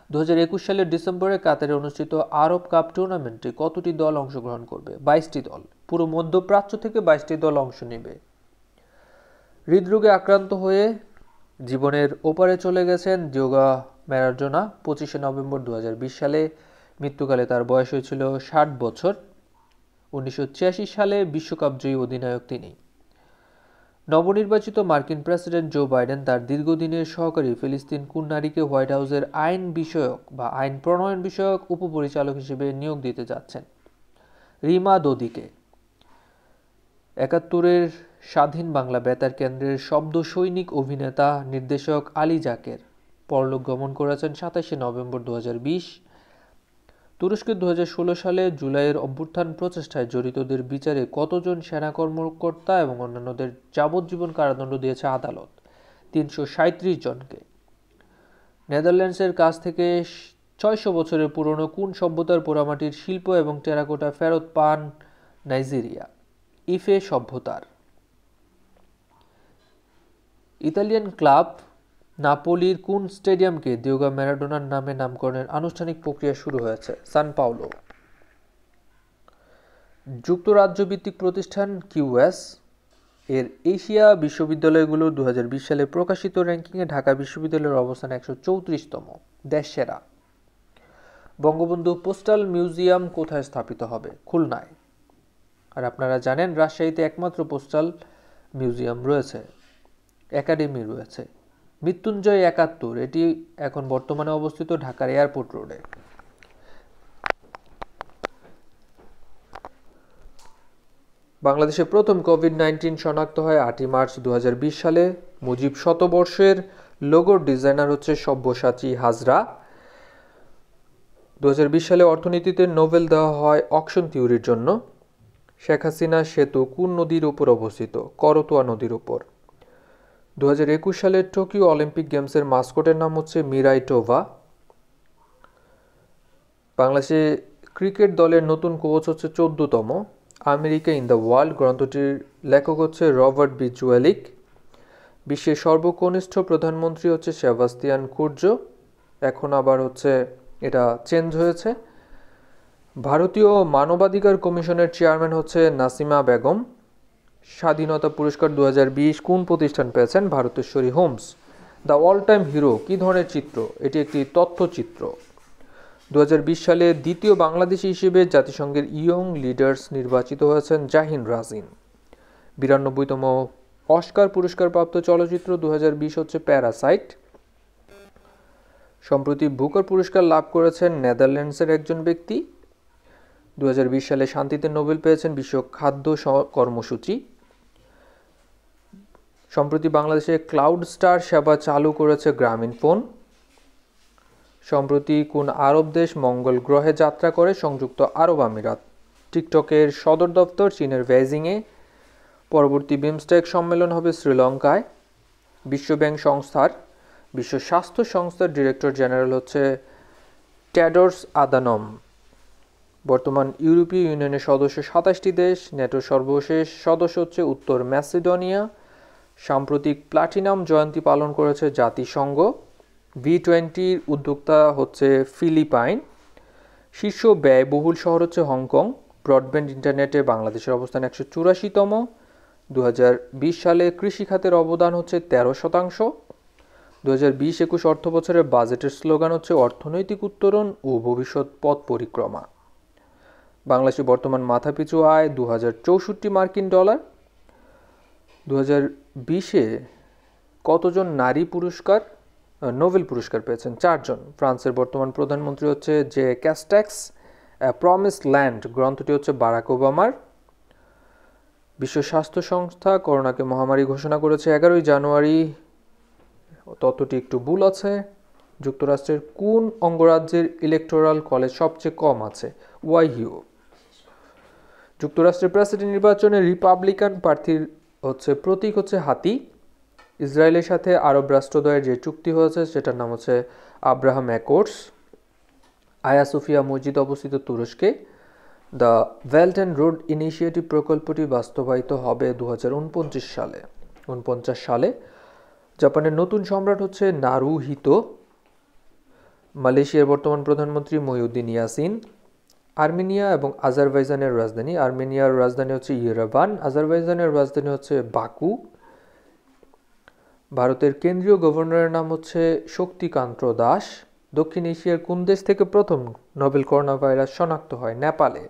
2021 সালের ডিসেম্বরে কাতারে অনুষ্ঠিত আরব কাপ টুর্নামেন্টে কতটি দল অংশগ্রহণ করবে? 22টি দল। পুরো মধ্যপ্রাচ্য থেকে 22টি দল অংশ নেবে। হৃদরোগে আক্রান্ত হয়ে জীবনের ওপারে চলে গেছেন ডিয়েগো ম্যারাডোনা 25 নভেম্বর 2020 সালে। মৃত্যুকালে তার বয়স হয়েছিল 60 বছর। 1986 সালে বিশ্বকাপ জয়ী অধিনায়ক তিনি। নবনির্বাচিত মার্কিন প্রেসিডেন্ট জো বাইডেন তার দীর্ঘদিনের সহকারী ফিলিস্তিন কোন নারীকে হোয়াইট হাউসের আইন বিষয়ক বা আইন প্রণয়ন বিষয়ক উপপরিচালক হিসেবে নিয়োগ দিতে যাচ্ছেন? রিমা দোদিকে। 71-এর স্বাধীন বাংলা বেতার কেন্দ্রের শব্দ সৈনিক অভিনেতা নির্দেশক আলী জাকের পরলোক গমন করেছেন 27 নভেম্বর 2020। তুরস্কে 2016 সালে জুলাইয়ের অভ্যুত্থান প্রচেষ্টায় জড়িতদের বিচারে কতজন সেনা কর্মকর্তা এবং অন্যান্যদের যাবজ্জীবন কারাদণ্ড দিয়েছে আদালত? 337 জনকে। নেদারল্যান্ডসের কাছ থেকে 600 বছরের পুরনো কোন সভ্যতার পোড়ামাটির শিল্প এবং টেরাকোটা ফেরত পান নাইজেরিয়া? ইফে সভ্যতার। ইতালিয়ান ক্লাব নাপোলির কোন স্টেডিয়ামকে দিয়েগো ম্যারাডোনার নামে নামকরণের আনুষ্ঠানিক প্রক্রিয়া শুরু হয়েছে? সান পাওলো। যুক্তরাজ্য ভিত্তিক প্রতিষ্ঠান কিউএস এর এশিয়া বিশ্ববিদ্যালয়গুলোর 2020 সালে প্রকাশিত র্যাঙ্কিংয়ে ঢাকা বিশ্ববিদ্যালয়ের অবস্থান 134তম, দেশ সেরা। বঙ্গবন্ধু পোস্টাল মিউজিয়াম কোথায় স্থাপিত হবে? খুলনায়। আর আপনারা জানেন রাজশাহীতে একমাত্র পোস্টাল মিউজিয়াম রয়েছে, একাডেমি রয়েছে। মৃত্যুঞ্জয় 71, এটি এখন বর্তমানে অবস্থিত ঢাকার এয়ারপোর্ট রোডে। বাংলাদেশে প্রথম কোভিড-19 শনাক্ত হয় 8 মার্চ 2020 সালে। মুজিব শতবর্ষের লোগোর ডিজাইনার হচ্ছে সব্যসাচী হাজরা। 2020 সালে অর্থনীতিতে নোবেল দেওয়া হয় অকশন থিওরির জন্য। শেখ হাসিনা সেতু কোন নদীর উপর অবস্থিত? করতোয়া নদীর উপর। 2021 সালে টোকিও অলিম্পিক গেমসের মাস্কটের নাম হচ্ছে মিরাইটোভা। বাংলাদেশে ক্রিকেট দলের নতুন কোচ হচ্ছে 14তম। আমেরিকা ইন দ্য ওয়ার্ল্ড গ্রন্থটির লেখক হচ্ছে রবার্ট বি জুয়েলিক। বিশ্বের সর্বকনিষ্ঠ প্রধানমন্ত্রী হচ্ছে সেবাস্তিয়ান কুর্জো, এখন আবার হচ্ছে এটা চেঞ্জ হয়েছে। ভারতীয় মানবাধিকার কমিশনের চেয়ারম্যান হচ্ছে নাসিমা বেগম। স্বাধীনতা পুরস্কার 2020 কোন প্রতিষ্ঠান পেয়েছেন? Bharateshwari Homes. The all time hero কী ধরনের চিত্র? এটি একটি তথ্যচিত্র। 2020 সালে দ্বিতীয় বাংলাদেশি হিসেবে জাতিসংঘের ইয়ং লিডার্স নির্বাচিত হয়েছেন জাহিন রাজিন। 92তম অস্কার পুরস্কারপ্রাপ্ত চলচ্চিত্র 2020 হচ্ছে প্যারাসাইট। সম্প্রতি বুকার পুরস্কার লাভ করেছেন নেদারল্যান্ডসের একজন ব্যক্তি। 2020 সালে শান্তিতে নোবেল পেয়েছেন বিশ্ব খাদ্য কর্মসূচি। সম্প্রতি বাংলাদেশে ক্লাউড স্টার সেবা চালু করেছে গ্রামীণ ফোন। সম্প্রতি কোন আরব দেশ মঙ্গল গ্রহে যাত্রা করে? সংযুক্ত আরব আমিরাত। টিকটকের সদর দপ্তর চীনের বেইজিংয়ে। পরবর্তী বিমস্টেক সম্মেলন হবে শ্রীলঙ্কায়। বিশ্ব স্বাস্থ্য সংস্থার ডিরেক্টর জেনারেল হচ্ছে টেড্রোস আদানম। বর্তমান ইউরোপীয় ইউনিয়নের সদস্য 27টি দেশ। নেটোর সর্বশেষ সদস্য হচ্ছে উত্তর ম্যাসিডোনিয়া। সাম্প্রতিক প্লাটিনাম জয়ন্তী পালন করেছে জাতিসংঘ। V20 উদ্যোক্তা হচ্ছে ফিলিপাইন। শীর্ষ ব্যয়বহুল শহর হচ্ছে হংকং। ব্রডব্যান্ড ইন্টারনেটে বাংলাদেশের অবস্থান 184তম। 2020 সালে কৃষি খাতের অবদান হচ্ছে 13%। 2020-21 অর্থ বছরের বাজেটের স্লোগান হচ্ছে অর্থনৈতিক উত্তরণ ও ভবিষ্যৎ পথ পরিক্রমা। বাংলাদেশে বর্তমান মাথাপিছু আয় $2,064। 2020-এ কতজন নারী নোবেল পুরস্কার পেয়েছেন? 4 জন। ফ্রান্সের বর্তমান প্রধানমন্ত্রী হচ্ছে যে ক্যাস্টেক্স। প্রমিসড ল্যান্ড গ্রন্থটি হচ্ছে বারাক ওবামার। বিশ্ব স্বাস্থ্য সংস্থা করোনাকে মহামারী ঘোষণা করেছে 11 জানুয়ারি। তথ্যটি একটু ভুল আছে। যুক্তরাষ্ট্রের কোন অঙ্গরাজ্যের ইলেকটোরাল কলেজ সবচেয়ে কম আছে? ওয়াইহিও। যুক্তরাষ্ট্রের প্রেসিডেন্ট নির্বাচনে রিপাবলিকান প্রার্থীর প্রতীক হচ্ছে হাতি। ইসরায়েলের সাথে আরব রাষ্ট্রদ্বয়ের যে চুক্তি হয়েছে সেটার নাম হচ্ছে আব্রাহাম অ্যাকর্ডস। আয়া সোফিয়া মসজিদ অবস্থিত তুরস্কে। The belt and road initiative প্রকল্পটি বাস্তবায়িত হবে 2049 সালে। জাপানের নতুন সম্রাট হচ্ছে নারুহিতো। মালয়েশিয়ার বর্তমান প্রধানমন্ত্রী মহিউদ্দিন ইয়াসিন। আর্মেনিয়া এবং আজারবাইজানের রাজধানী। আর্মেনিয়ার রাজধানী হচ্ছে ইয়েরেভান। আজারবাইজানের রাজধানী হচ্ছে বাকু। ভারতের কেন্দ্রীয় গভর্নরের নাম হচ্ছে শক্তিকান্ত দাস। দক্ষিণ এশিয়ার কোন দেশ থেকে প্রথম নোভেল করোনা ভাইরাস শনাক্ত হয়? নেপালে।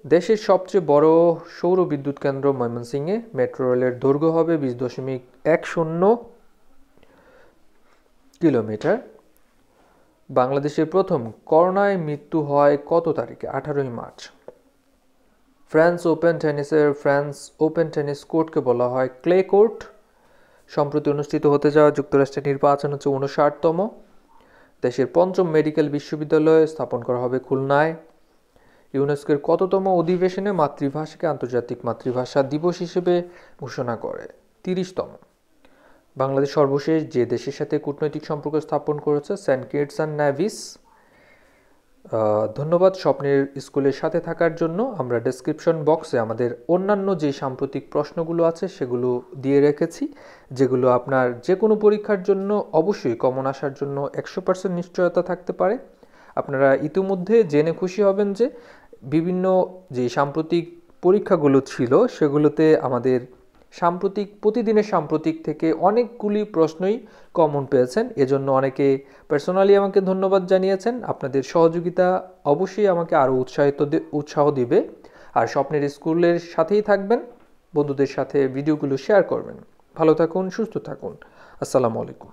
দেশের সবচেয়ে বড় সৌর বিদ্যুৎ কেন্দ্র ময়মনসিংহে। মেট্রো রেলের দৈর্ঘ্য হবে 20.10 কিলোমিটার। বাংলাদেশের প্রথম করোনায় মৃত্যু হয় কত তারিখে? 18 মার্চ। ফ্রান্স ওপেন টেনিস কোর্টকে বলা হয় ক্লে কোর্ট। সম্প্রতি অনুষ্ঠিত হতে যাওয়া যুক্তরাষ্ট্রের নির্বাচন হচ্ছে 59তম। দেশের পঞ্চম মেডিকেল বিশ্ববিদ্যালয় স্থাপন করা হবে খুলনায়। ইউনেস্কোর কততম অধিবেশনে মাতৃভাষাকে আন্তর্জাতিক মাতৃভাষা দিবস হিসেবে ঘোষণা করে? 30তম। বাংলাদেশ সর্বশেষ যে দেশের সাথে কূটনৈতিক সম্পর্ক স্থাপন করেছে? Saint Kitts and Nevis. ধন্যবাদ স্বপ্নের স্কুলের সাথে থাকার জন্য। আমরা ডেসক্রিপশন বক্সে আমাদের অন্যান্য যে সাম্প্রতিক প্রশ্নগুলো আছে সেগুলো দিয়ে রেখেছি, যেগুলো আপনার যে কোনো পরীক্ষার জন্য অবশ্যই কমন আসার জন্য 100% নিশ্চয়তা থাকতে পারে। আপনারা ইতিমধ্যে জেনে খুশি হবেন যে বিভিন্ন যে সাম্প্রতিক পরীক্ষাগুলো ছিল সেগুলোতে আমাদের প্রতিদিনের সাম্প্রতিক থেকে অনেকগুলি প্রশ্নই কমন পেয়েছেন। এজন্য অনেকে পার্সোনালি আমাকে ধন্যবাদ জানিয়েছেন। আপনাদের সহযোগিতা অবশ্যই আমাকে আরও উৎসাহ দিবে। আর স্বপ্নের স্কুলের সাথেই থাকবেন, বন্ধুদের সাথে ভিডিওগুলো শেয়ার করবেন। ভালো থাকুন, সুস্থ থাকুন। আসসালামু আলাইকুম।